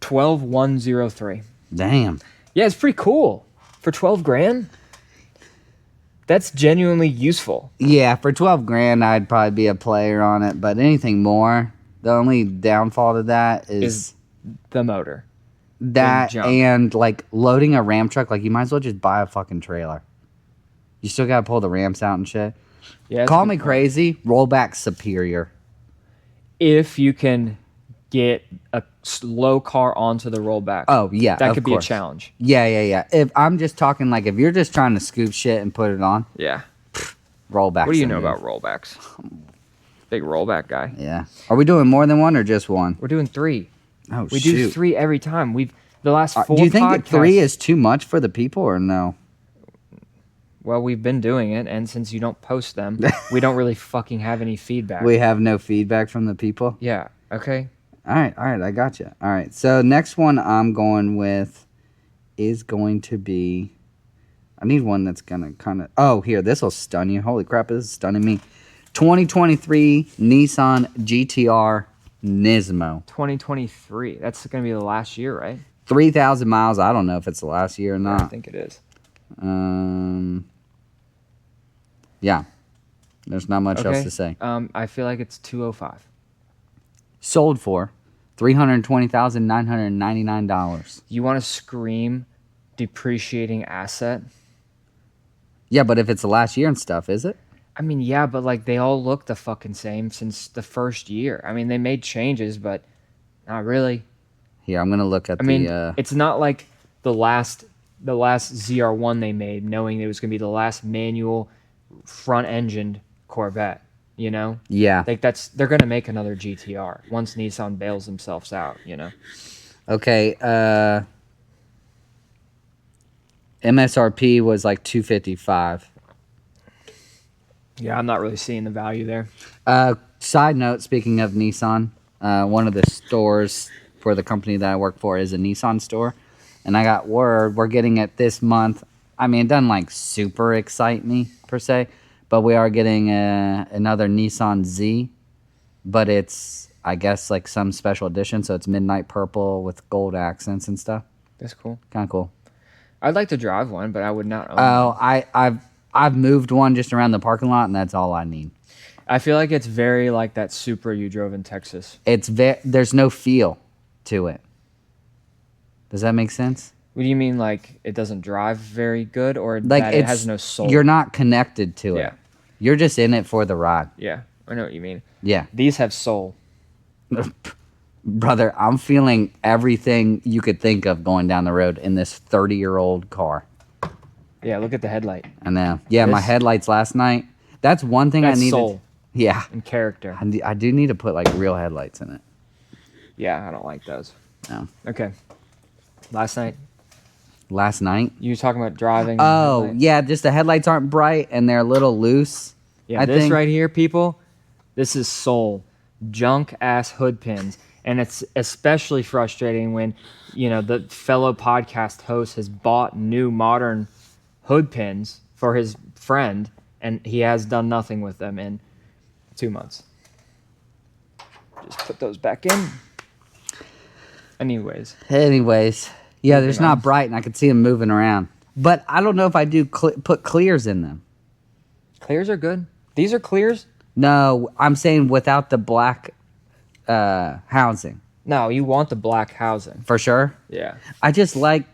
[SPEAKER 1] 12,103.
[SPEAKER 2] Damn.
[SPEAKER 1] Yeah, it's pretty cool for 12 grand. That's genuinely useful.
[SPEAKER 2] Yeah, for 12 grand, I'd probably be a player on it, but anything more, the only downfall to that is
[SPEAKER 1] The motor.
[SPEAKER 2] that
[SPEAKER 1] junk.
[SPEAKER 2] and like loading a Ram truck. Like, you might as well just buy a fucking trailer. You still gotta pull the ramps out and shit.
[SPEAKER 1] Yeah, that's a
[SPEAKER 2] Call
[SPEAKER 1] good
[SPEAKER 2] me
[SPEAKER 1] point.
[SPEAKER 2] crazy, rollback superior.
[SPEAKER 1] If you can get a slow car onto the rollback.
[SPEAKER 2] Oh, yeah,
[SPEAKER 1] that
[SPEAKER 2] of
[SPEAKER 1] could be
[SPEAKER 2] course.
[SPEAKER 1] a challenge.
[SPEAKER 2] Yeah. If I'm just talking like if you're just trying to scoop shit and put it on,
[SPEAKER 1] Yeah.
[SPEAKER 2] rollback.
[SPEAKER 1] What do you know about rollbacks? Big rollback guy.
[SPEAKER 2] Yeah. Are we doing more than one or just one?
[SPEAKER 1] We're doing 3.
[SPEAKER 2] Oh,
[SPEAKER 1] We
[SPEAKER 2] shoot.
[SPEAKER 1] do 3 every time. The last 4
[SPEAKER 2] Do you think
[SPEAKER 1] podcasts,
[SPEAKER 2] 3 is too much for the people or no?
[SPEAKER 1] Well, we've been doing it, and since you don't post them, we don't really fucking have any feedback.
[SPEAKER 2] We have no feedback from the people?
[SPEAKER 1] Yeah. Okay.
[SPEAKER 2] All right, I got you. All right, so next one I'm going with is going to be, I need one that's going to kind of, oh, here, this will stun you. Holy crap, this is stunning me. 2023 Nissan GTR Nismo.
[SPEAKER 1] 2023. That's going to be the last year, right?
[SPEAKER 2] 3,000 miles. I don't know if it's the last year or not.
[SPEAKER 1] Yeah, I think it is.
[SPEAKER 2] Yeah, there's not much else to say.
[SPEAKER 1] I feel like it's 205.
[SPEAKER 2] Sold for $320,999.
[SPEAKER 1] You want to scream depreciating asset?
[SPEAKER 2] Yeah, but if it's the last year and stuff, is it?
[SPEAKER 1] I mean, yeah, but like they all look the fucking same since the first year. I mean, they made changes, but not really.
[SPEAKER 2] Here, I'm gonna look at
[SPEAKER 1] I mean, it's not like the last ZR1 they made, knowing it was gonna be the last manual front-engined Corvette. You know?
[SPEAKER 2] Yeah.
[SPEAKER 1] Like they're gonna make another GTR once Nissan bails themselves out. You know?
[SPEAKER 2] Okay. MSRP was like $255.
[SPEAKER 1] Yeah, I'm not really seeing the value there.
[SPEAKER 2] Side note: speaking of Nissan, one of the stores for the company that I work for is a Nissan store, and I got word we're getting it this month. I mean, it doesn't like super excite me per se, but we are getting another Nissan Z, but it's, I guess, like some special edition, so it's midnight purple with gold accents and stuff.
[SPEAKER 1] That's cool.
[SPEAKER 2] Kind of cool.
[SPEAKER 1] I'd like to drive one, but I would not own
[SPEAKER 2] Oh,
[SPEAKER 1] one.
[SPEAKER 2] I've moved one just around the parking lot, and that's all I need.
[SPEAKER 1] I feel like it's very like that Supra you drove in Texas.
[SPEAKER 2] There's no feel to it. Does that make sense?
[SPEAKER 1] What do you mean, like it doesn't drive very good, or
[SPEAKER 2] Like
[SPEAKER 1] that it has no soul?
[SPEAKER 2] You're not connected to it.
[SPEAKER 1] Yeah.
[SPEAKER 2] You're just in it for the ride.
[SPEAKER 1] Yeah, I know what you mean.
[SPEAKER 2] Yeah.
[SPEAKER 1] These have soul.
[SPEAKER 2] Brother, I'm feeling everything you could think of going down the road in this 30-year-old car.
[SPEAKER 1] Yeah, look at the headlight.
[SPEAKER 2] I know. Yeah, my
[SPEAKER 1] This-
[SPEAKER 2] headlights last night. That's one thing
[SPEAKER 1] That's
[SPEAKER 2] I needed.
[SPEAKER 1] soul
[SPEAKER 2] Yeah.
[SPEAKER 1] and character.
[SPEAKER 2] I do need to put like real headlights in it.
[SPEAKER 1] Yeah, I don't like those.
[SPEAKER 2] No.
[SPEAKER 1] Okay. Last night,
[SPEAKER 2] Last night?
[SPEAKER 1] you were talking about driving. and
[SPEAKER 2] Oh,
[SPEAKER 1] headlight.
[SPEAKER 2] yeah, just the headlights aren't bright and they're a little loose.
[SPEAKER 1] Yeah,
[SPEAKER 2] I
[SPEAKER 1] this
[SPEAKER 2] think.
[SPEAKER 1] right here, people, this is soul. Junk ass hood pins. And it's especially frustrating when, you know, the fellow podcast host has bought new modern hood pins for his friend and he has done nothing with them in 2 months. Just put those back in. Anyways,
[SPEAKER 2] Yeah, there's
[SPEAKER 1] Moving on.
[SPEAKER 2] not bright and I could see them moving around. But I don't know if I do put clears in them.
[SPEAKER 1] clears are good. These are clears?
[SPEAKER 2] No, I'm saying without the black housing.
[SPEAKER 1] No, you want the black housing.
[SPEAKER 2] For sure.
[SPEAKER 1] Yeah.
[SPEAKER 2] I just like,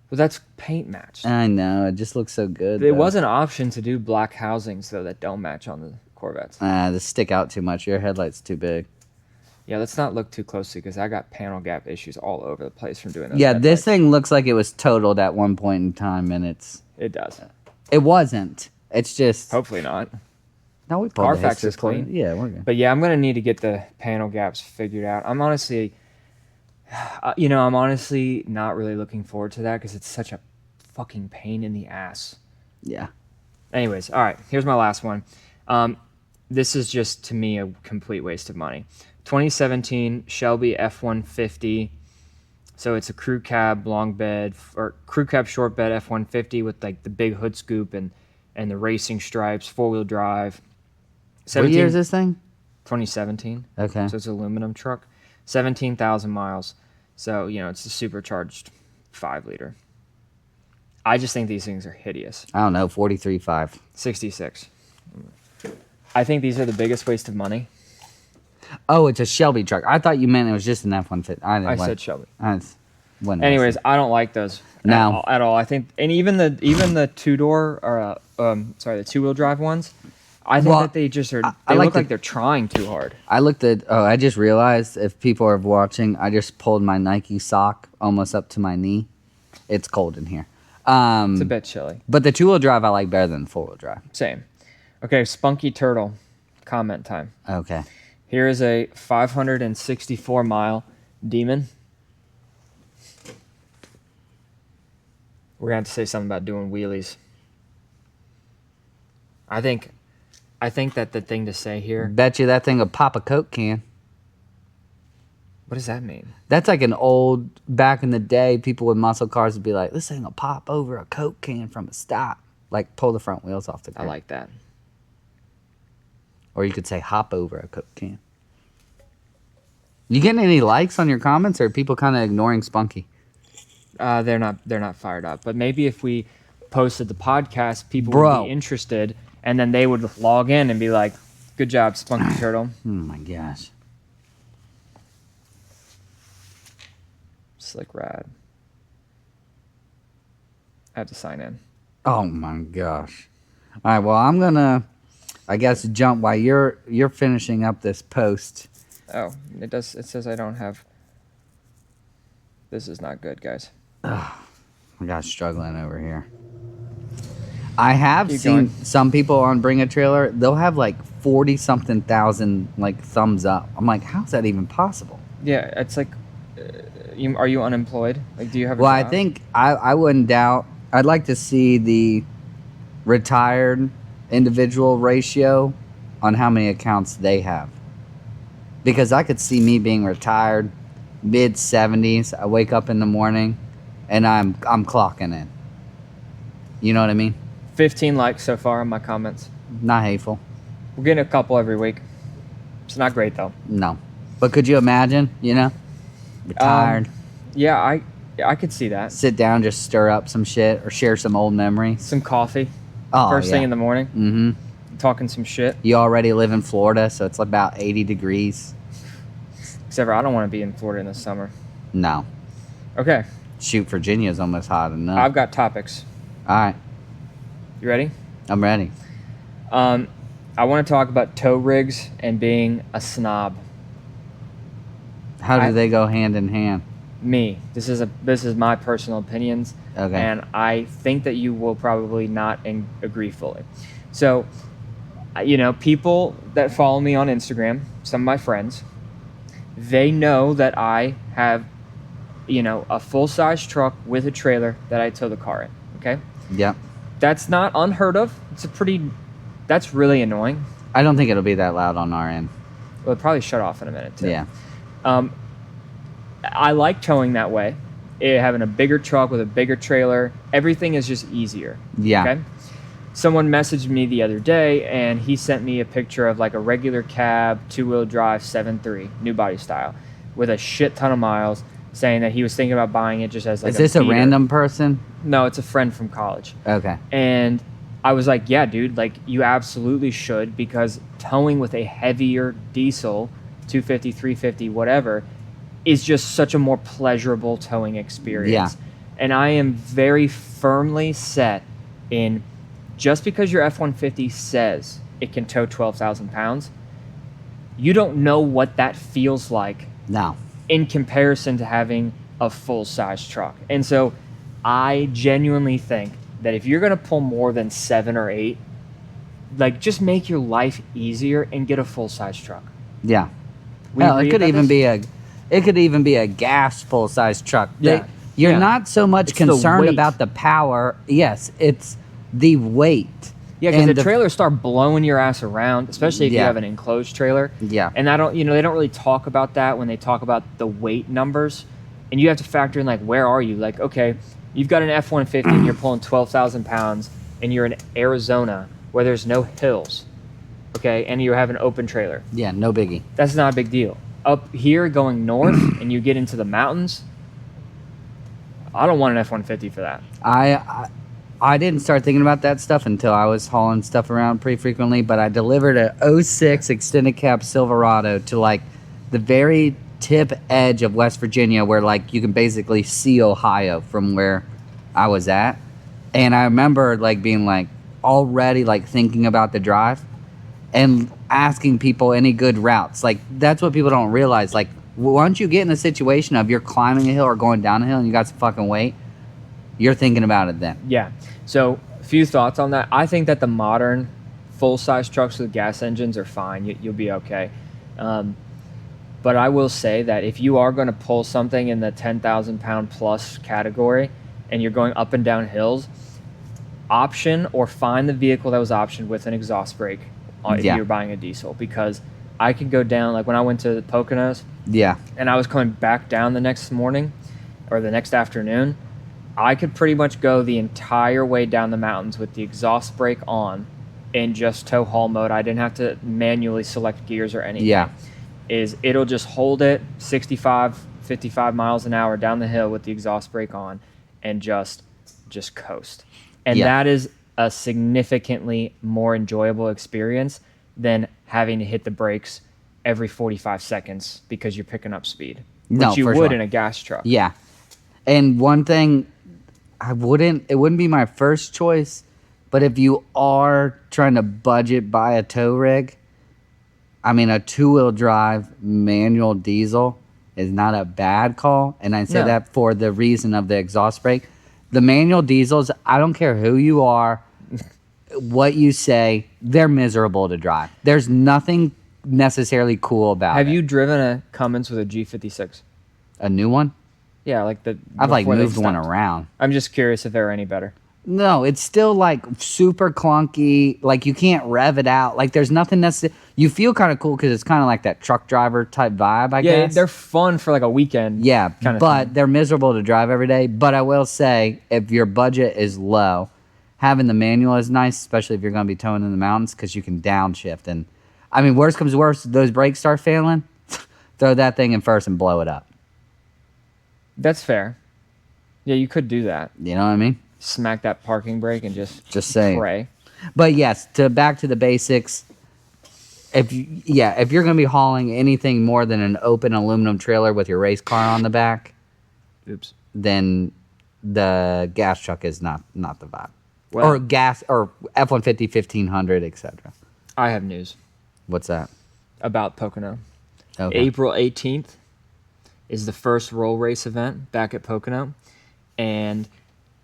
[SPEAKER 1] But that's paint matched.
[SPEAKER 2] I know, it just looks so good.
[SPEAKER 1] There
[SPEAKER 2] though.
[SPEAKER 1] was an option to do black housings, though, that don't match on the Corvettes.
[SPEAKER 2] They stick out too much. Your headlight's too big.
[SPEAKER 1] Yeah, let's not look too closely because I got panel gap issues all over the place from doing those.
[SPEAKER 2] Yeah, this
[SPEAKER 1] headlights.
[SPEAKER 2] thing looks like it was totaled at one point in time, and
[SPEAKER 1] It does.
[SPEAKER 2] it wasn't. It's just
[SPEAKER 1] Hopefully not.
[SPEAKER 2] no. We pulled the
[SPEAKER 1] Carfax
[SPEAKER 2] history
[SPEAKER 1] is
[SPEAKER 2] for it.
[SPEAKER 1] clean.
[SPEAKER 2] Yeah, we're good.
[SPEAKER 1] But yeah, I'm going to need to get the panel gaps figured out. I'm honestly, I'm honestly not really looking forward to that because it's such a fucking pain in the ass.
[SPEAKER 2] Yeah.
[SPEAKER 1] Anyways, all right, here's my last one. This is just, to me, a complete waste of money. 2017 Shelby F-150. So it's a crew cab long bed, or crew cab short bed F-150 with like the big hood scoop and the racing stripes, 4-wheel drive.
[SPEAKER 2] What year is this thing?
[SPEAKER 1] 2017.
[SPEAKER 2] Okay.
[SPEAKER 1] So it's an aluminum truck. 17,000 miles. So, it's a supercharged 5-liter. I just think these things are hideous.
[SPEAKER 2] I don't know. 43.5.
[SPEAKER 1] 66. I think these are the biggest waste of money.
[SPEAKER 2] Oh, it's a Shelby truck. I thought you meant it was just an F-150.
[SPEAKER 1] I said Shelby.
[SPEAKER 2] Anyways,
[SPEAKER 1] I don't like those
[SPEAKER 2] No.
[SPEAKER 1] at all. I think, and even the 2-door or the 2-wheel drive ones, I think
[SPEAKER 2] Well,
[SPEAKER 1] that they just are.
[SPEAKER 2] I
[SPEAKER 1] They
[SPEAKER 2] like
[SPEAKER 1] look
[SPEAKER 2] to-
[SPEAKER 1] like they're trying too hard.
[SPEAKER 2] I looked at. Oh, I just realized if people are watching, I just pulled my Nike sock almost up to my knee. It's cold in here.
[SPEAKER 1] It's a bit chilly.
[SPEAKER 2] But the 2-wheel drive I like better than the 4-wheel drive.
[SPEAKER 1] Same. Okay, Spunky Turtle. Comment time.
[SPEAKER 2] Okay.
[SPEAKER 1] Here is a 564 mile Demon. We're gonna have to say something about doing wheelies. I think that the thing to say here.
[SPEAKER 2] Bet you that thing would pop a Coke can.
[SPEAKER 1] What does that mean?
[SPEAKER 2] That's like an old, back in the day, people with muscle cars would be like, this thing will pop over a Coke can from a stop. Like, pull the front wheels off the
[SPEAKER 1] I
[SPEAKER 2] car.
[SPEAKER 1] like that.
[SPEAKER 2] Or you could say hop over a Coke can. You getting any likes on your comments, or are people kind of ignoring Spunky?
[SPEAKER 1] They're not fired up. But maybe if we posted the podcast, people
[SPEAKER 2] Bro.
[SPEAKER 1] would be interested, and then they would log in and be like, "Good job, Spunky Turtle."
[SPEAKER 2] Oh my gosh.
[SPEAKER 1] Slick rad. I have to sign in.
[SPEAKER 2] Oh my gosh. All right, well, I'm gonna, I guess, jump while you're finishing up this post.
[SPEAKER 1] Oh, it does. It says I don't have. This is not good, guys.
[SPEAKER 2] I got struggling over here. I have
[SPEAKER 1] Keep
[SPEAKER 2] seen
[SPEAKER 1] going.
[SPEAKER 2] some people on Bring a Trailer, they'll have like 40-something thousand like thumbs up. I'm like, how's that even possible?
[SPEAKER 1] Yeah, it's like, are you unemployed? Like, do you have a
[SPEAKER 2] Well,
[SPEAKER 1] job?
[SPEAKER 2] I think I wouldn't doubt. I'd like to see the retired individual ratio on how many accounts they have. Because I could see me being retired, mid 70s. I wake up in the morning, and I'm clocking in. You know what I mean?
[SPEAKER 1] 15 likes so far on my comments.
[SPEAKER 2] Not hateful.
[SPEAKER 1] We're getting a couple every week. It's not great though.
[SPEAKER 2] No. But could you imagine? You know, retired.
[SPEAKER 1] Yeah, I could see that.
[SPEAKER 2] Sit down, just stir up some shit or share some old memories.
[SPEAKER 1] Some coffee.
[SPEAKER 2] Oh,
[SPEAKER 1] First thing
[SPEAKER 2] yeah.
[SPEAKER 1] in the morning.
[SPEAKER 2] Mm-hmm.
[SPEAKER 1] Talking some shit.
[SPEAKER 2] You already live in Florida, so it's about 80 degrees.
[SPEAKER 1] Except for I don't want to be in Florida in the summer.
[SPEAKER 2] No.
[SPEAKER 1] Okay,
[SPEAKER 2] Shoot, Virginia's almost hot enough.
[SPEAKER 1] I've got topics.
[SPEAKER 2] All right,
[SPEAKER 1] You ready?
[SPEAKER 2] I'm ready.
[SPEAKER 1] I want to talk about tow rigs and being a snob.
[SPEAKER 2] How do
[SPEAKER 1] I-
[SPEAKER 2] they go hand in hand?
[SPEAKER 1] Me. This is my personal opinions.
[SPEAKER 2] Okay.
[SPEAKER 1] And I think that you will probably not agree fully. So, people that follow me on Instagram, some of my friends, they know that I have, a full-size truck with a trailer that I tow the car in. Okay.
[SPEAKER 2] Yep.
[SPEAKER 1] That's not unheard of. That's really annoying.
[SPEAKER 2] I don't think it'll be that loud on our end.
[SPEAKER 1] Well, it'll probably shut off in a minute too.
[SPEAKER 2] Yeah.
[SPEAKER 1] I like towing that way. Having a bigger truck with a bigger trailer, everything is just easier.
[SPEAKER 2] Yeah.
[SPEAKER 1] Okay. Someone messaged me the other day, and he sent me a picture of like a regular cab, 2-wheel drive, 7.3, new body style, with a shit ton of miles, saying that he was thinking about buying it just as like.
[SPEAKER 2] Is this a
[SPEAKER 1] beater.
[SPEAKER 2] random person?
[SPEAKER 1] No, it's a friend from college.
[SPEAKER 2] Okay.
[SPEAKER 1] And I was like, yeah, dude, like you absolutely should, because towing with a heavier diesel, 250, 350, whatever, is just such a more pleasurable towing experience.
[SPEAKER 2] Yeah.
[SPEAKER 1] And I am very firmly set in, just because your F-150 says it can tow 12,000 pounds, you don't know what that feels like
[SPEAKER 2] No.
[SPEAKER 1] in comparison to having a full-size truck. And so I genuinely think that if you're going to pull more than 7 or 8, like just make your life easier and get a full-size truck.
[SPEAKER 2] Yeah.
[SPEAKER 1] We
[SPEAKER 2] Hell, it
[SPEAKER 1] agree
[SPEAKER 2] could
[SPEAKER 1] about
[SPEAKER 2] even
[SPEAKER 1] this?
[SPEAKER 2] be a gas full size truck.
[SPEAKER 1] Yeah.
[SPEAKER 2] You're
[SPEAKER 1] Yeah.
[SPEAKER 2] not so much
[SPEAKER 1] It's the
[SPEAKER 2] concerned
[SPEAKER 1] weight.
[SPEAKER 2] about the power. Yes, it's the weight.
[SPEAKER 1] Yeah, because
[SPEAKER 2] And
[SPEAKER 1] the trailers start blowing your ass around, especially if you
[SPEAKER 2] Yeah.
[SPEAKER 1] have an enclosed trailer.
[SPEAKER 2] Yeah.
[SPEAKER 1] And they don't really talk about that when they talk about the weight numbers. And you have to factor in, like, where are you? Like, okay, you've got an F-150 and you're pulling 12,000 pounds, and you're in Arizona where there's no hills, okay, and you have an open trailer.
[SPEAKER 2] Yeah, no biggie.
[SPEAKER 1] That's not a big deal. Up here going north and you get into the mountains, I don't want an F-150 for that.
[SPEAKER 2] I didn't start thinking about that stuff until I was hauling stuff around pretty frequently, but I delivered a 06 extended cab Silverado to like the very tip edge of West Virginia, where like you can basically see Ohio from where I was at. And I remember like being like already like thinking about the drive, and asking people any good routes. Like, that's what people don't realize. Like, once you get in a situation of you're climbing a hill or going down a hill and you got some fucking weight, you're thinking about it then.
[SPEAKER 1] Yeah. So, a few thoughts on that. I think that the modern full-size trucks with gas engines are fine. You'll be okay. But I will say that if you are going to pull something in the 10,000 pound plus category and you're going up and down hills, option or find the vehicle that was optioned with an exhaust brake if
[SPEAKER 2] Yeah.
[SPEAKER 1] you're buying a diesel. Because I could go down, like when I went to the Poconos
[SPEAKER 2] Yeah.
[SPEAKER 1] and I was coming back down the next morning or the next afternoon, I could pretty much go the entire way down the mountains with the exhaust brake on in just tow haul mode. I didn't have to manually select gears or anything.
[SPEAKER 2] Yeah.
[SPEAKER 1] It'll just hold it 65, 55 miles an hour down the hill with the exhaust brake on and just coast. And
[SPEAKER 2] Yeah.
[SPEAKER 1] that is a significantly more enjoyable experience than having to hit the brakes every 45 seconds because you're picking up speed, which
[SPEAKER 2] No,
[SPEAKER 1] you
[SPEAKER 2] for
[SPEAKER 1] would
[SPEAKER 2] sure.
[SPEAKER 1] in a gas truck.
[SPEAKER 2] Yeah. And one thing, it wouldn't be my first choice, but if you are trying to budget buy a tow rig, I mean, a 2-wheel drive manual diesel is not a bad call. And I say
[SPEAKER 1] No.
[SPEAKER 2] that for the reason of the exhaust brake. The manual diesels, I don't care who you are, what you say, they're miserable to drive. There's nothing necessarily cool about
[SPEAKER 1] Have
[SPEAKER 2] it.
[SPEAKER 1] you driven a Cummins with a G56?
[SPEAKER 2] A new one?
[SPEAKER 1] Yeah, like the.
[SPEAKER 2] I've like
[SPEAKER 1] before they
[SPEAKER 2] moved one
[SPEAKER 1] stopped.
[SPEAKER 2] around.
[SPEAKER 1] I'm just curious if they're any better.
[SPEAKER 2] No, it's still like super clunky. Like you can't rev it out. Like there's nothing necessary. You feel kind of cool because it's kind of like that truck driver type vibe, I
[SPEAKER 1] Yeah,
[SPEAKER 2] guess.
[SPEAKER 1] they're fun for like a weekend.
[SPEAKER 2] Yeah,
[SPEAKER 1] kind of
[SPEAKER 2] but
[SPEAKER 1] thing.
[SPEAKER 2] they're miserable to drive every day. But I will say, if your budget is low, having the manual is nice, especially if you're going to be towing in the mountains because you can downshift. And I mean, worst comes to worst, those brakes start failing, throw that thing in first and blow it up.
[SPEAKER 1] That's fair. Yeah, you could do that.
[SPEAKER 2] You know what I mean?
[SPEAKER 1] Smack that parking brake and
[SPEAKER 2] Just saying.
[SPEAKER 1] pray.
[SPEAKER 2] But yes, back to the basics. If you're going to be hauling anything more than an open aluminum trailer with your race car on the back,
[SPEAKER 1] Oops.
[SPEAKER 2] then the gas truck is not the vibe.
[SPEAKER 1] Well-
[SPEAKER 2] or F-150, 1500, etc.
[SPEAKER 1] I have news
[SPEAKER 2] What's that?
[SPEAKER 1] about Pocono.
[SPEAKER 2] Okay.
[SPEAKER 1] April 18th is the first roll race event back at Pocono, and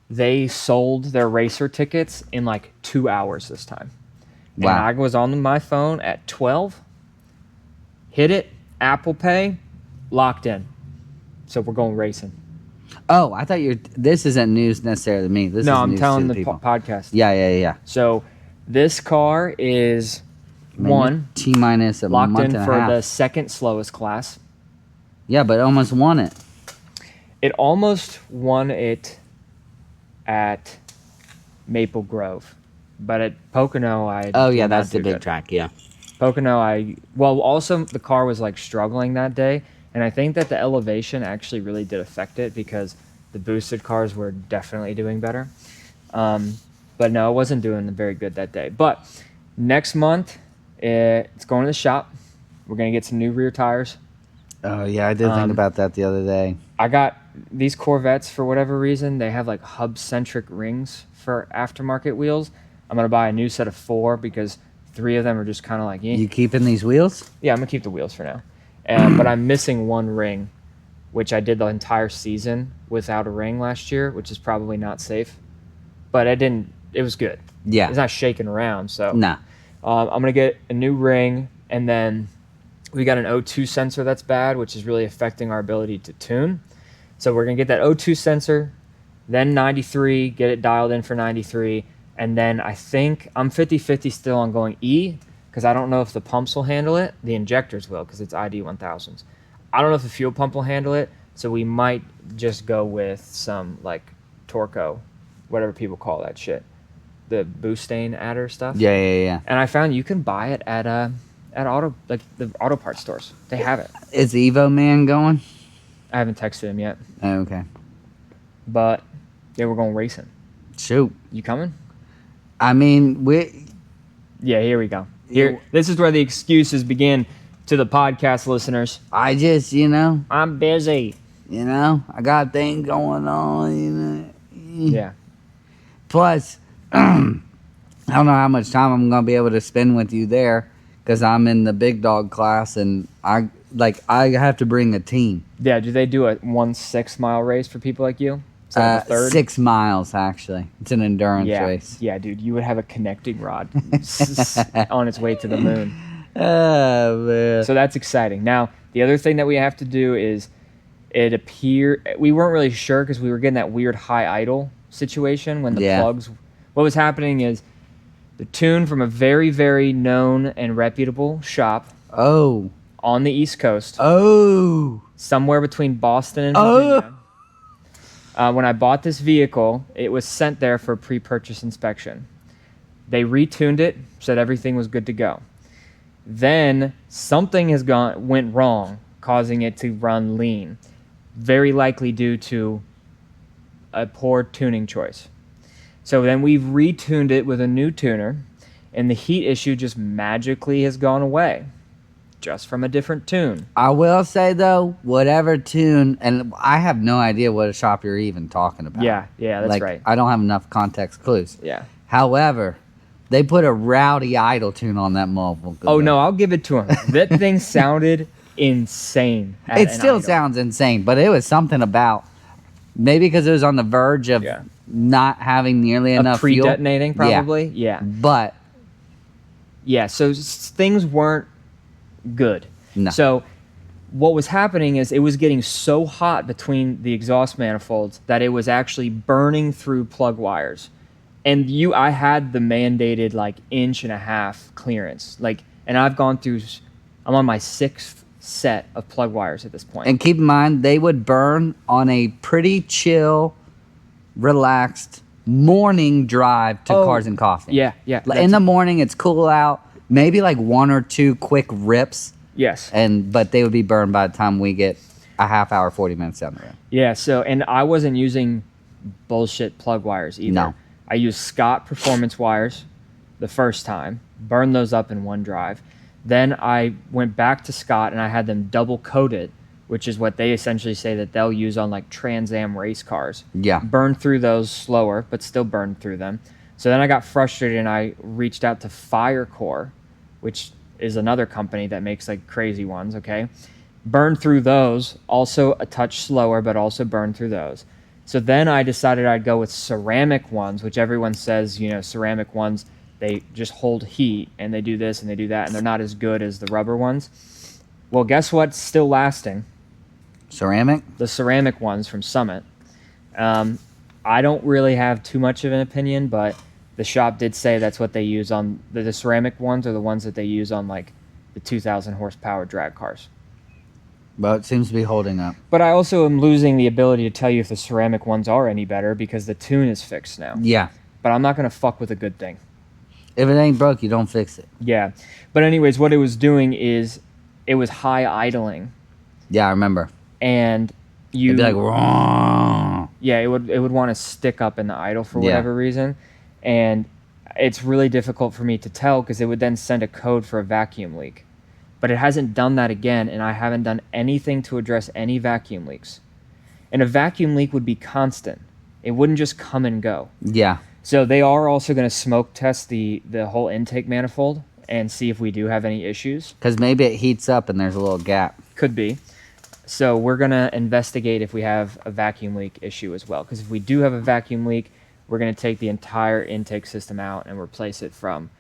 [SPEAKER 1] they sold their racer tickets in like 2 hours this time.
[SPEAKER 2] Wow.
[SPEAKER 1] And I was on my phone at 12, hit it, Apple Pay, locked in. So we're going racing.
[SPEAKER 2] Oh, I thought this isn't news necessarily to me. This
[SPEAKER 1] No,
[SPEAKER 2] is
[SPEAKER 1] I'm
[SPEAKER 2] news
[SPEAKER 1] telling
[SPEAKER 2] to
[SPEAKER 1] the
[SPEAKER 2] people.
[SPEAKER 1] podcast.
[SPEAKER 2] Yeah.
[SPEAKER 1] So this car is
[SPEAKER 2] Maybe
[SPEAKER 1] one
[SPEAKER 2] T-minus a
[SPEAKER 1] locked
[SPEAKER 2] month
[SPEAKER 1] in
[SPEAKER 2] and a
[SPEAKER 1] for
[SPEAKER 2] half.
[SPEAKER 1] the second slowest class.
[SPEAKER 2] Yeah, but almost won it.
[SPEAKER 1] It almost won it at Maple Grove, but at Pocono,
[SPEAKER 2] Oh
[SPEAKER 1] did
[SPEAKER 2] yeah,
[SPEAKER 1] not
[SPEAKER 2] that's the
[SPEAKER 1] do
[SPEAKER 2] big
[SPEAKER 1] good.
[SPEAKER 2] track. Yeah.
[SPEAKER 1] Pocono, also the car was like struggling that day, and I think that the elevation actually really did affect it because the boosted cars were definitely doing better. But no, it wasn't doing very good that day. But next month, it's going to the shop. We're gonna get some new rear tires.
[SPEAKER 2] Oh yeah, I did think about that the other day.
[SPEAKER 1] I got these Corvettes for whatever reason. They have like hub-centric rings for aftermarket wheels. I'm going to buy a new set of 4 because 3 of them are just kind of like,
[SPEAKER 2] You keeping these wheels?
[SPEAKER 1] yeah, I'm going to keep the wheels for now. But I'm missing one ring, which I did the entire season without a ring last year, which is probably not safe. But it was good.
[SPEAKER 2] Yeah.
[SPEAKER 1] It's not shaking around, so.
[SPEAKER 2] Nah.
[SPEAKER 1] I'm going to get a new ring, and then we got an O2 sensor that's bad, which is really affecting our ability to tune. So we're going to get that O2 sensor, then 93, get it dialed in for 93, and then I think I'm 50-50 still on going E, because I don't know if the pumps will handle it. The injectors will, because it's ID 1000s. I don't know if the fuel pump will handle it, so we might just go with some, like, Torco, whatever people call that shit. The Boostain adder stuff.
[SPEAKER 2] Yeah.
[SPEAKER 1] And I found you can buy it at the auto parts stores. They have it.
[SPEAKER 2] Is Evo Man going?
[SPEAKER 1] I haven't texted him yet,
[SPEAKER 2] Oh, okay.
[SPEAKER 1] but yeah, we're going racing.
[SPEAKER 2] Shoot.
[SPEAKER 1] You coming?
[SPEAKER 2] I mean,
[SPEAKER 1] Yeah, here we go. This is where the excuses begin to the podcast listeners.
[SPEAKER 2] I just,
[SPEAKER 1] I'm busy.
[SPEAKER 2] I got things going on,
[SPEAKER 1] Yeah.
[SPEAKER 2] Plus, I don't know how much time I'm going to be able to spend with you there. because I'm in the big dog class, and I have to bring a team.
[SPEAKER 1] Yeah, do they do a 1 6 mile race for people like you? Instead of a third?
[SPEAKER 2] 6 miles actually. It's an endurance race.
[SPEAKER 1] Yeah, dude, you would have a connecting rod on its way to the moon.
[SPEAKER 2] Oh man.
[SPEAKER 1] So that's exciting. Now, the other thing that we have to do is we weren't really sure because we were getting that weird high idle situation when the plugs. What was happening is the tune from a very, very known and reputable shop on the East Coast, somewhere between Boston and Virginia. When I bought this vehicle, it was sent there for pre-purchase inspection. They retuned it, said everything was good to go. Then something went wrong, causing it to run lean, very likely due to a poor tuning choice. So then we've retuned it with a new tuner, and the heat issue just magically has gone away, just from a different tune.
[SPEAKER 2] I will say though, whatever tune, and I have no idea what a shop you're even talking about.
[SPEAKER 1] Yeah, that's right.
[SPEAKER 2] I don't have enough context clues.
[SPEAKER 1] Yeah.
[SPEAKER 2] However, they put a rowdy idle tune on that mobile.
[SPEAKER 1] No, I'll give it to them. That thing sounded insane.
[SPEAKER 2] It still sounds insane, but it was something about maybe because it was on the verge of not having nearly enough fuel.
[SPEAKER 1] Pre-detonating, probably. Yeah.
[SPEAKER 2] But
[SPEAKER 1] so things weren't good.
[SPEAKER 2] No.
[SPEAKER 1] So what was happening is it was getting so hot between the exhaust manifolds that it was actually burning through plug wires. And I had the mandated 1.5-inch clearance. And I'm on my 6th set of plug wires at this point.
[SPEAKER 2] And keep in mind, they would burn on a pretty chill, relaxed morning drive to Cars and Coffee.
[SPEAKER 1] Yeah.
[SPEAKER 2] In the morning, it's cool out. Maybe 1 or 2 quick rips.
[SPEAKER 1] Yes.
[SPEAKER 2] But they would be burned by the time we get a half hour, 40 minutes down the road.
[SPEAKER 1] Yeah. So, and I wasn't using bullshit plug wires either.
[SPEAKER 2] No.
[SPEAKER 1] I used Scott performance wires the first time, burned those up in one drive. Then I went back to Scott and I had them double coated, which is what they essentially say that they'll use on Trans Am race cars.
[SPEAKER 2] Yeah.
[SPEAKER 1] Burned through those slower, but still burned through them. So then I got frustrated and I reached out to Firecore, which is another company that makes crazy ones, okay? Burned through those, also a touch slower, but also burned through those. So then I decided I'd go with ceramic ones, which everyone says, ceramic ones, they just hold heat and they do this and they do that, and they're not as good as the rubber ones. Well, guess what's still lasting?
[SPEAKER 2] Ceramic?
[SPEAKER 1] The ceramic ones from Summit. I don't really have too much of an opinion, but the shop did say that's what they use on the ceramic ones are the ones that they use on the 2,000 horsepower drag cars.
[SPEAKER 2] But it seems to be holding up.
[SPEAKER 1] But I also am losing the ability to tell you if the ceramic ones are any better because the tune is fixed now.
[SPEAKER 2] Yeah.
[SPEAKER 1] But I'm not going to fuck with a good thing.
[SPEAKER 2] If it ain't broke, you don't fix it.
[SPEAKER 1] Yeah. But anyways, what it was doing is it was high idling.
[SPEAKER 2] Yeah, I remember.
[SPEAKER 1] And
[SPEAKER 2] it'd be wrong.
[SPEAKER 1] Yeah, it would want to stick up in the idle for whatever reason. And it's really difficult for me to tell because it would then send a code for a vacuum leak. But it hasn't done that again, and I haven't done anything to address any vacuum leaks. And a vacuum leak would be constant. It wouldn't just come and go.
[SPEAKER 2] Yeah.
[SPEAKER 1] So they are also going to smoke test the whole intake manifold and see if we do have any issues.
[SPEAKER 2] Because maybe it heats up and there's a little gap.
[SPEAKER 1] Could be. So we're going to investigate if we have a vacuum leak issue as well. Because if we do have a vacuum leak, we're going to take the entire intake system out and replace it from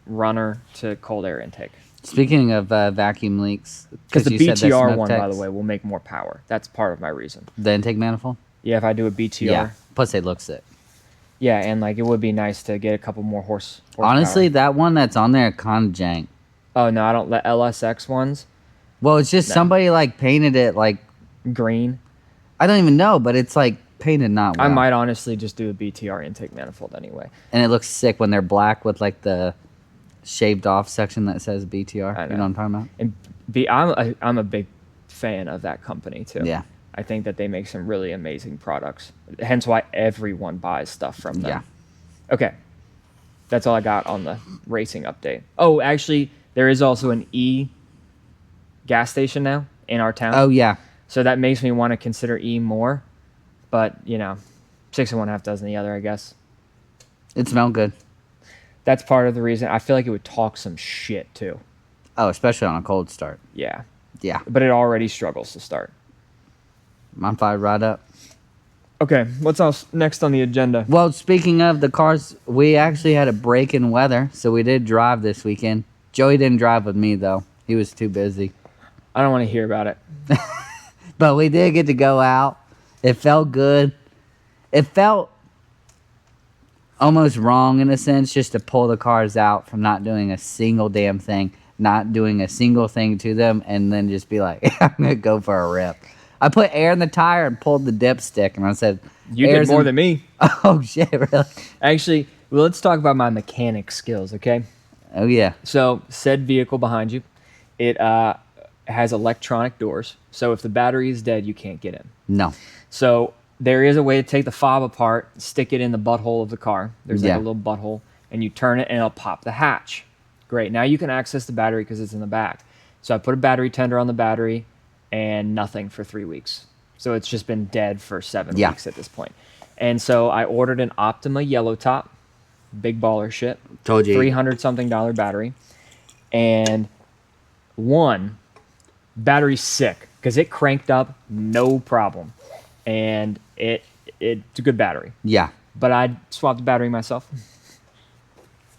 [SPEAKER 1] runner to cold air intake.
[SPEAKER 2] Speaking of vacuum leaks,
[SPEAKER 1] because the BTR one, by the way, will make more power. That's part of my reason.
[SPEAKER 2] The intake manifold?
[SPEAKER 1] Yeah, if I do a BTR.
[SPEAKER 2] Yeah, plus they look sick.
[SPEAKER 1] Yeah, and it would be nice to get a couple more horsepower.
[SPEAKER 2] Honestly, that one that's on there kind of jank.
[SPEAKER 1] Oh, no, I don't let LSX ones.
[SPEAKER 2] Well, it's just somebody painted it
[SPEAKER 1] green.
[SPEAKER 2] I don't even know, but it's painted not well.
[SPEAKER 1] I might honestly just do a BTR intake manifold anyway.
[SPEAKER 2] And it looks sick when they're black with the shaved off section that says BTR.
[SPEAKER 1] I know.
[SPEAKER 2] You know what I'm talking
[SPEAKER 1] about? And I'm a big fan of that company too.
[SPEAKER 2] Yeah.
[SPEAKER 1] I think that they make some really amazing products. Hence why everyone buys stuff from them.
[SPEAKER 2] Yeah.
[SPEAKER 1] Okay. That's all I got on the racing update. Oh, actually, there is also an E gas station now in our town.
[SPEAKER 2] Oh, yeah.
[SPEAKER 1] So that makes me want to consider E more. But, 6 and 1 half dozen the other, I guess.
[SPEAKER 2] It smelled good.
[SPEAKER 1] That's part of the reason. I feel like it would talk some shit, too.
[SPEAKER 2] Oh, especially on a cold start.
[SPEAKER 1] Yeah.
[SPEAKER 2] Yeah,
[SPEAKER 1] But it already struggles to start.
[SPEAKER 2] I'm fired right up.
[SPEAKER 1] Okay, what's else next on the agenda?
[SPEAKER 2] Well, speaking of the cars, we actually had a break in weather, so we did drive this weekend. Joey didn't drive with me, though. He was too busy.
[SPEAKER 1] I don't want to hear about it.
[SPEAKER 2] But we did get to go out. It felt good. It felt almost wrong in a sense just to pull the cars out from not doing a single damn thing, not doing a single thing to them, and then just be like, I'm going to go for a rip. I put air in the tire and pulled the dipstick, and I said,
[SPEAKER 1] You did more than me.
[SPEAKER 2] Oh, shit, really?
[SPEAKER 1] Actually, well, let's talk about my mechanic skills, okay?
[SPEAKER 2] Oh, yeah.
[SPEAKER 1] So, said vehicle behind you, it has electronic doors. So, if the battery is dead, you can't get in.
[SPEAKER 2] No.
[SPEAKER 1] So, there is a way to take the fob apart, stick it in the butthole of the car. There's like
[SPEAKER 2] Yeah.
[SPEAKER 1] a little butthole, and you turn it, and it'll pop the hatch. Great. Now you can access the battery because it's in the back. So, I put a battery tender on the battery, and nothing for 3 weeks. So, it's just been dead for 7
[SPEAKER 2] Yeah.
[SPEAKER 1] weeks at this point. And so, I ordered an Optima yellow top, big baller shit.
[SPEAKER 2] Told you.
[SPEAKER 1] $300 something battery, and one battery sick because it cranked up no problem, and it's a good battery.
[SPEAKER 2] Yeah.
[SPEAKER 1] But I swapped the battery myself.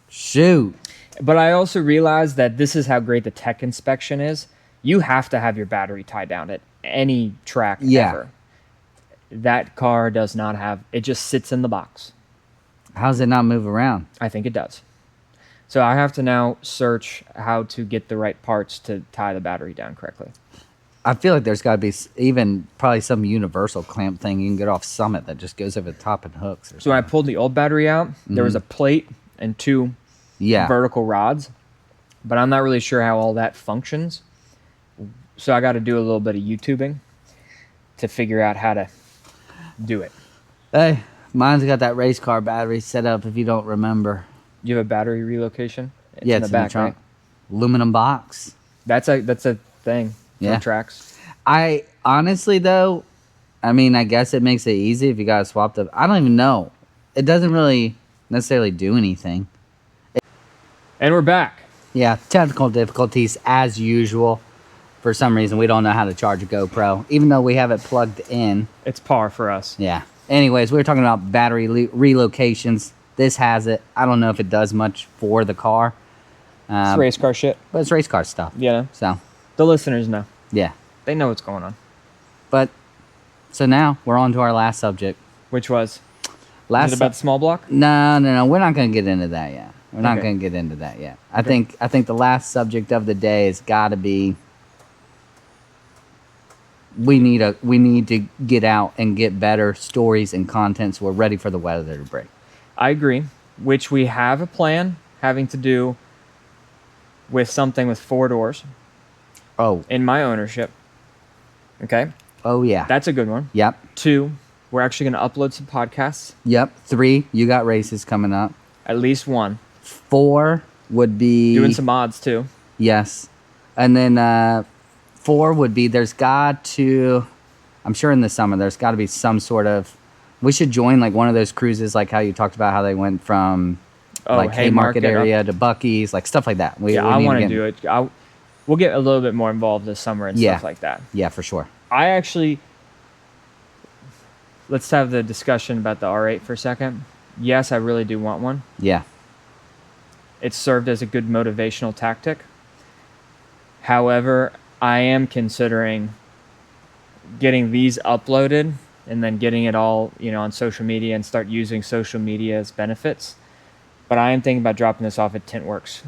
[SPEAKER 2] Shoot.
[SPEAKER 1] But I also realized that this is how great the tech inspection is. You have to have your battery tied down at any track
[SPEAKER 2] Yeah.
[SPEAKER 1] ever. That car does not have it; just sits in the box.
[SPEAKER 2] How does it not move around?
[SPEAKER 1] I think it does. So I have to now search how to get the right parts to tie the battery down correctly.
[SPEAKER 2] I feel like there's got to be even probably some universal clamp thing you can get off Summit that just goes over the top and hooks. Or
[SPEAKER 1] So when I
[SPEAKER 2] something.
[SPEAKER 1] pulled the old battery out, there was a plate and two
[SPEAKER 2] Yeah.
[SPEAKER 1] vertical rods, but I'm not really sure how all that functions. So I got to do a little bit of YouTubing to figure out how to do it.
[SPEAKER 2] Hey, mine's got that race car battery set up. If you don't remember,
[SPEAKER 1] You have a battery relocation? It's
[SPEAKER 2] yeah,
[SPEAKER 1] in
[SPEAKER 2] it's
[SPEAKER 1] the back, right?
[SPEAKER 2] Aluminum box.
[SPEAKER 1] That's a thing for
[SPEAKER 2] Yeah.
[SPEAKER 1] tracks.
[SPEAKER 2] I honestly though, I mean, I guess it makes it easy if you got to swap the. I don't even know. It doesn't really necessarily do anything.
[SPEAKER 1] And we're back.
[SPEAKER 2] Yeah, technical difficulties as usual. For some reason, we don't know how to charge a GoPro, even though we have it plugged in.
[SPEAKER 1] It's par for us.
[SPEAKER 2] Yeah. Anyways, we were talking about battery relocations. This has it. I don't know if it does much for the car.
[SPEAKER 1] It's race car shit.
[SPEAKER 2] But it's race car stuff.
[SPEAKER 1] Yeah.
[SPEAKER 2] So,
[SPEAKER 1] The listeners know.
[SPEAKER 2] yeah.
[SPEAKER 1] They know what's going on.
[SPEAKER 2] But, so now we're on to our last subject.
[SPEAKER 1] Which was?
[SPEAKER 2] Last
[SPEAKER 1] Is it about the small block?
[SPEAKER 2] No. We're not going to get into that yet. We're not
[SPEAKER 1] Okay.
[SPEAKER 2] going to get into that yet. I think the last subject of the day has got to be we need to get out and get better stories and content so we're ready for the weather to break.
[SPEAKER 1] I agree. Which we have a plan having to do with something with 4 doors
[SPEAKER 2] Oh,
[SPEAKER 1] in my ownership. Okay?
[SPEAKER 2] oh yeah.
[SPEAKER 1] That's a good one.
[SPEAKER 2] Yep.
[SPEAKER 1] 2, we're actually going to upload some podcasts.
[SPEAKER 2] Yep. 3, you got races coming up.
[SPEAKER 1] At least 1.
[SPEAKER 2] 4 would be
[SPEAKER 1] Doing some mods too.
[SPEAKER 2] yes, and then 4 would be there's got to. I'm sure in the summer there's got to be some sort of. We should join like one of those cruises, like how you talked about how they went from like Haymarket area to Buc-ee's, like stuff like that. We
[SPEAKER 1] I
[SPEAKER 2] need
[SPEAKER 1] want to
[SPEAKER 2] get-
[SPEAKER 1] do it. We'll get a little bit more involved this summer and
[SPEAKER 2] Yeah.
[SPEAKER 1] stuff like that.
[SPEAKER 2] Yeah, for sure.
[SPEAKER 1] Let's have the discussion about the R8 for a second. Yes, I really do want one.
[SPEAKER 2] Yeah,
[SPEAKER 1] It's served as a good motivational tactic. However, I am considering getting these uploaded and then getting it all, on social media and start using social media as benefits. But I am thinking about dropping this off at Tintworks,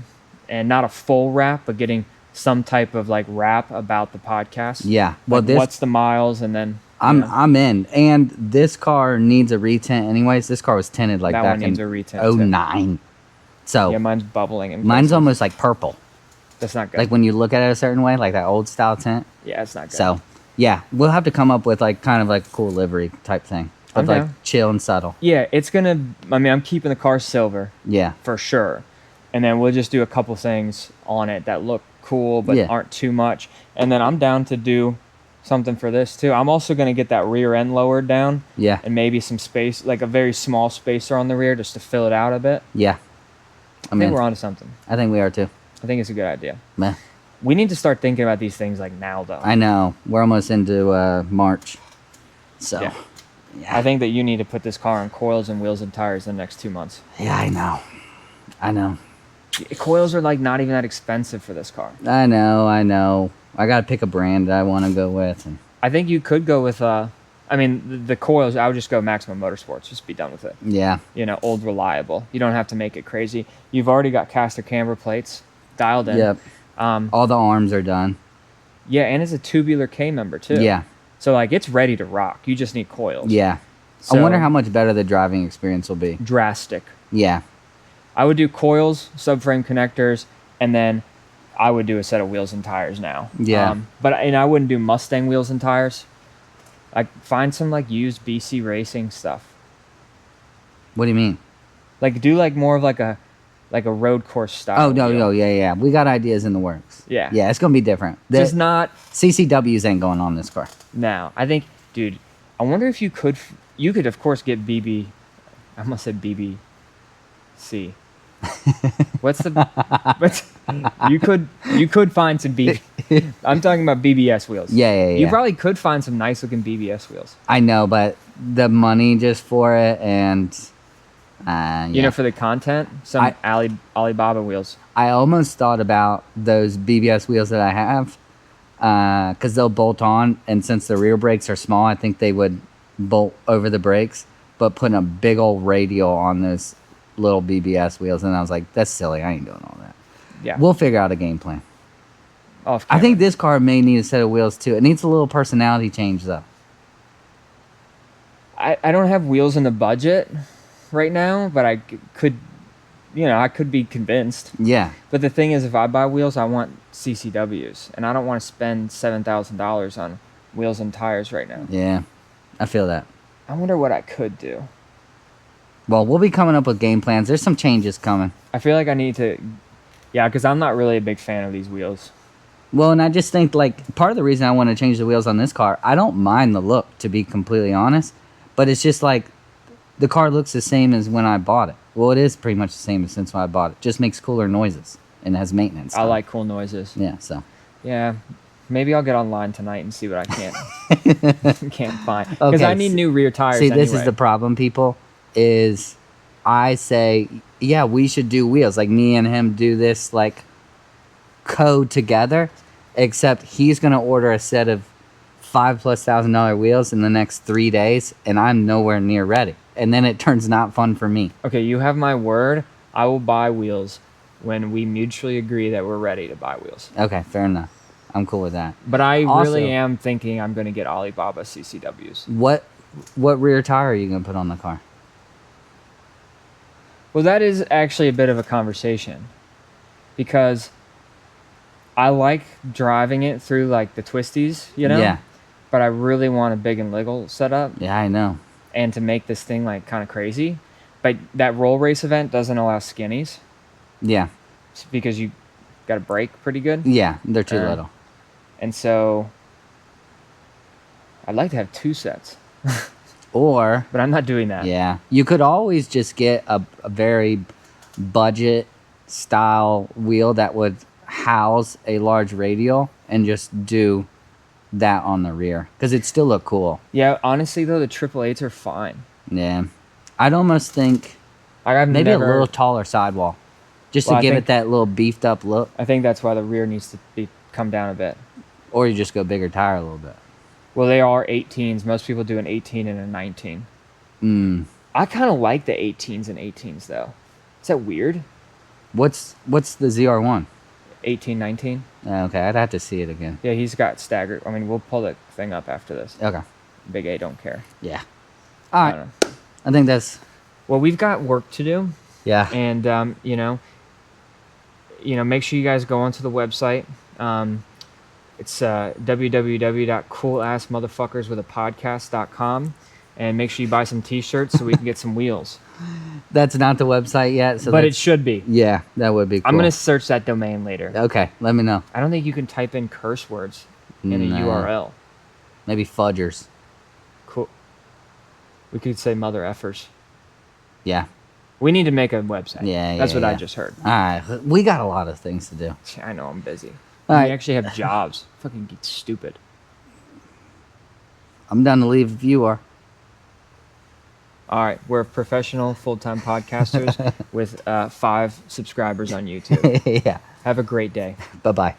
[SPEAKER 1] and not a full wrap, but getting some type of like wrap about the podcast.
[SPEAKER 2] yeah. Well,
[SPEAKER 1] Like, what's the miles, and then
[SPEAKER 2] I'm in, and this car needs a retint. Anyways, this car was tinted like
[SPEAKER 1] That
[SPEAKER 2] back
[SPEAKER 1] one needs
[SPEAKER 2] in
[SPEAKER 1] a retint, too.
[SPEAKER 2] 09. So
[SPEAKER 1] yeah, mine's bubbling. In
[SPEAKER 2] mine's
[SPEAKER 1] places.
[SPEAKER 2] almost like purple.
[SPEAKER 1] That's not good.
[SPEAKER 2] Like when you look at it a certain way, like that old style tint.
[SPEAKER 1] Yeah, it's not good.
[SPEAKER 2] So, yeah, we'll have to come up with like kind of like a cool livery type thing, but
[SPEAKER 1] I'm
[SPEAKER 2] like
[SPEAKER 1] down.
[SPEAKER 2] chill and subtle.
[SPEAKER 1] Yeah, it's gonna. I mean, I'm keeping the car silver
[SPEAKER 2] Yeah,
[SPEAKER 1] for sure, and then we'll just do a couple things on it that look cool but
[SPEAKER 2] Yeah.
[SPEAKER 1] aren't too much. And then I'm down to do something for this too. I'm also gonna get that rear end lowered down
[SPEAKER 2] yeah,
[SPEAKER 1] and maybe some space, like a very small spacer on the rear, just to fill it out a bit.
[SPEAKER 2] yeah.
[SPEAKER 1] I think we're onto something.
[SPEAKER 2] I think we are too.
[SPEAKER 1] I think it's a good idea.
[SPEAKER 2] Meh.
[SPEAKER 1] We need to start thinking about these things like now, though.
[SPEAKER 2] I know. We're almost into March. So,
[SPEAKER 1] Yeah.
[SPEAKER 2] yeah.
[SPEAKER 1] I think that you need to put this car on coils and wheels and tires in the next 2 months.
[SPEAKER 2] Yeah, I know. I know.
[SPEAKER 1] Coils are like not even that expensive for this car.
[SPEAKER 2] I know. I got to pick a brand that I want to go with. And
[SPEAKER 1] I think you could go with, the coils, I would just go Maximum Motorsports. Just be done with it.
[SPEAKER 2] yeah.
[SPEAKER 1] Old reliable. You don't have to make it crazy. You've already got caster camber plates dialed in.
[SPEAKER 2] Yep. All the arms are done.
[SPEAKER 1] Yeah, and it's a tubular K member too.
[SPEAKER 2] Yeah.
[SPEAKER 1] So like it's ready to rock. You just need coils.
[SPEAKER 2] Yeah.
[SPEAKER 1] So,
[SPEAKER 2] I wonder how much better the driving experience will be.
[SPEAKER 1] drastic.
[SPEAKER 2] Yeah.
[SPEAKER 1] I would do coils, subframe connectors, and then I would do a set of wheels and tires now.
[SPEAKER 2] Yeah.
[SPEAKER 1] But I wouldn't do Mustang wheels and tires. Like find some like used BC racing stuff.
[SPEAKER 2] What do you mean?
[SPEAKER 1] Like do like more of like a road course style.
[SPEAKER 2] Oh, no,
[SPEAKER 1] wheel.
[SPEAKER 2] no, yeah. We got ideas in the works.
[SPEAKER 1] Yeah.
[SPEAKER 2] Yeah, it's going to be different.
[SPEAKER 1] Just not
[SPEAKER 2] CCWs ain't going on this car.
[SPEAKER 1] now. I think, dude, I wonder if you could of course get BB. I almost said BBC. What's the? But you could find some BB. I'm talking about BBS wheels.
[SPEAKER 2] Yeah.
[SPEAKER 1] You probably could find some nice looking BBS wheels.
[SPEAKER 2] I know, but the money just for it and...
[SPEAKER 1] You know, for the content, some Alibaba wheels.
[SPEAKER 2] I almost thought about those BBS wheels that I have because they'll bolt on, and since the rear brakes are small, I think they would bolt over the brakes, but putting a big old radial on those little BBS wheels, and I was like, that's silly. I ain't doing all that.
[SPEAKER 1] Yeah.
[SPEAKER 2] We'll figure out a game plan.
[SPEAKER 1] Off
[SPEAKER 2] I
[SPEAKER 1] camera.
[SPEAKER 2] think this car may need a set of wheels too. It needs a little personality change though.
[SPEAKER 1] I don't have wheels in the budget right now, but I could, I could be convinced.
[SPEAKER 2] Yeah.
[SPEAKER 1] But the thing is, if I buy wheels, I want CCWs, and I don't want to spend $7,000 on wheels and tires right now.
[SPEAKER 2] Yeah. I feel that.
[SPEAKER 1] I wonder what I could do.
[SPEAKER 2] Well, we'll be coming up with game plans. There's some changes coming.
[SPEAKER 1] I feel like I need to, because I'm not really a big fan of these wheels.
[SPEAKER 2] Well, and I just think, like, part of the reason I want to change the wheels on this car, I don't mind the look, to be completely honest. But it's just like, the car looks the same as when I bought it. Well, it is pretty much the same as since when I bought it. Just makes cooler noises and has maintenance.
[SPEAKER 1] I like cool noises.
[SPEAKER 2] Yeah, so.
[SPEAKER 1] Yeah, maybe I'll get online tonight and see what I can't find. Because I need new rear tires.
[SPEAKER 2] See, this is
[SPEAKER 1] anyway.
[SPEAKER 2] the problem, people, is I say, yeah, we should do wheels. Like, me and him do this, like, code together, except he's going to order a set of $5,000+ wheels in the next 3 days, and I'm nowhere near ready. And then it turns not fun for me.
[SPEAKER 1] Okay, you have my word. I will buy wheels when we mutually agree that we're ready to buy wheels.
[SPEAKER 2] Okay, fair enough. I'm cool with that.
[SPEAKER 1] But I
[SPEAKER 2] Also,
[SPEAKER 1] really am thinking I'm going to get Alibaba CCWs.
[SPEAKER 2] What rear tire are you going to put on the car?
[SPEAKER 1] Well, that is actually a bit of a conversation, because I like driving it through like the twisties,
[SPEAKER 2] Yeah.
[SPEAKER 1] But I really want a big and legal setup,
[SPEAKER 2] Yeah, I know.
[SPEAKER 1] and to make this thing like kind of crazy. But that roll race event doesn't allow skinnies
[SPEAKER 2] Yeah.
[SPEAKER 1] because you got to brake pretty good.
[SPEAKER 2] Yeah, they're too little.
[SPEAKER 1] And so I'd like to have 2 sets,
[SPEAKER 2] Or,
[SPEAKER 1] but I'm not doing that.
[SPEAKER 2] yeah, you could always just get a very budget style wheel that would house a large radial and just do that on the rear because it'd still look cool.
[SPEAKER 1] Yeah, honestly though, the 888s are fine.
[SPEAKER 2] Yeah. I'd almost think
[SPEAKER 1] I've
[SPEAKER 2] maybe
[SPEAKER 1] never,
[SPEAKER 2] a little taller sidewall just
[SPEAKER 1] Well,
[SPEAKER 2] to
[SPEAKER 1] I
[SPEAKER 2] give
[SPEAKER 1] think-
[SPEAKER 2] it that little beefed up look.
[SPEAKER 1] I think that's why the rear needs to come down a bit.
[SPEAKER 2] Or you just go bigger tire a little bit.
[SPEAKER 1] Well, they are 18s. Most people do an 18 and a 19. I kind of like the 18s and 18s though. Is that weird?
[SPEAKER 2] What's the ZR1?
[SPEAKER 1] 18, 19?
[SPEAKER 2] Okay, I'd have to see it again.
[SPEAKER 1] Yeah, he's got staggered. I mean, we'll pull the thing up after this.
[SPEAKER 2] Okay.
[SPEAKER 1] Big A don't care.
[SPEAKER 2] Yeah. All
[SPEAKER 1] I
[SPEAKER 2] right.
[SPEAKER 1] don't know.
[SPEAKER 2] I think that's,
[SPEAKER 1] Well, we've got work to do,
[SPEAKER 2] yeah.
[SPEAKER 1] and make sure you guys go onto the website. It's www.coolassmotherfuckerswithapodcast.com, and make sure you buy some t-shirts so we can get some wheels.
[SPEAKER 2] That's not the website yet. So
[SPEAKER 1] But it
[SPEAKER 2] that's-
[SPEAKER 1] should be.
[SPEAKER 2] yeah, that would be cool.
[SPEAKER 1] I'm going to search that domain later.
[SPEAKER 2] Okay, let me know.
[SPEAKER 1] I don't think you can type in curse words in a
[SPEAKER 2] No.
[SPEAKER 1] URL.
[SPEAKER 2] Maybe fudgers.
[SPEAKER 1] Cool. We could say mother effers.
[SPEAKER 2] Yeah.
[SPEAKER 1] We need to make a website.
[SPEAKER 2] Yeah,
[SPEAKER 1] That's
[SPEAKER 2] yeah,
[SPEAKER 1] what I
[SPEAKER 2] yeah.
[SPEAKER 1] just heard.
[SPEAKER 2] All right, we got a lot of things to do.
[SPEAKER 1] I know I'm busy.
[SPEAKER 2] All
[SPEAKER 1] We
[SPEAKER 2] right.
[SPEAKER 1] actually have jobs. Fucking get stupid.
[SPEAKER 2] I'm down to leave if you are.
[SPEAKER 1] All right, we're professional full-time podcasters with 5 subscribers on YouTube.
[SPEAKER 2] Yeah.
[SPEAKER 1] Have a great day.
[SPEAKER 2] Bye bye.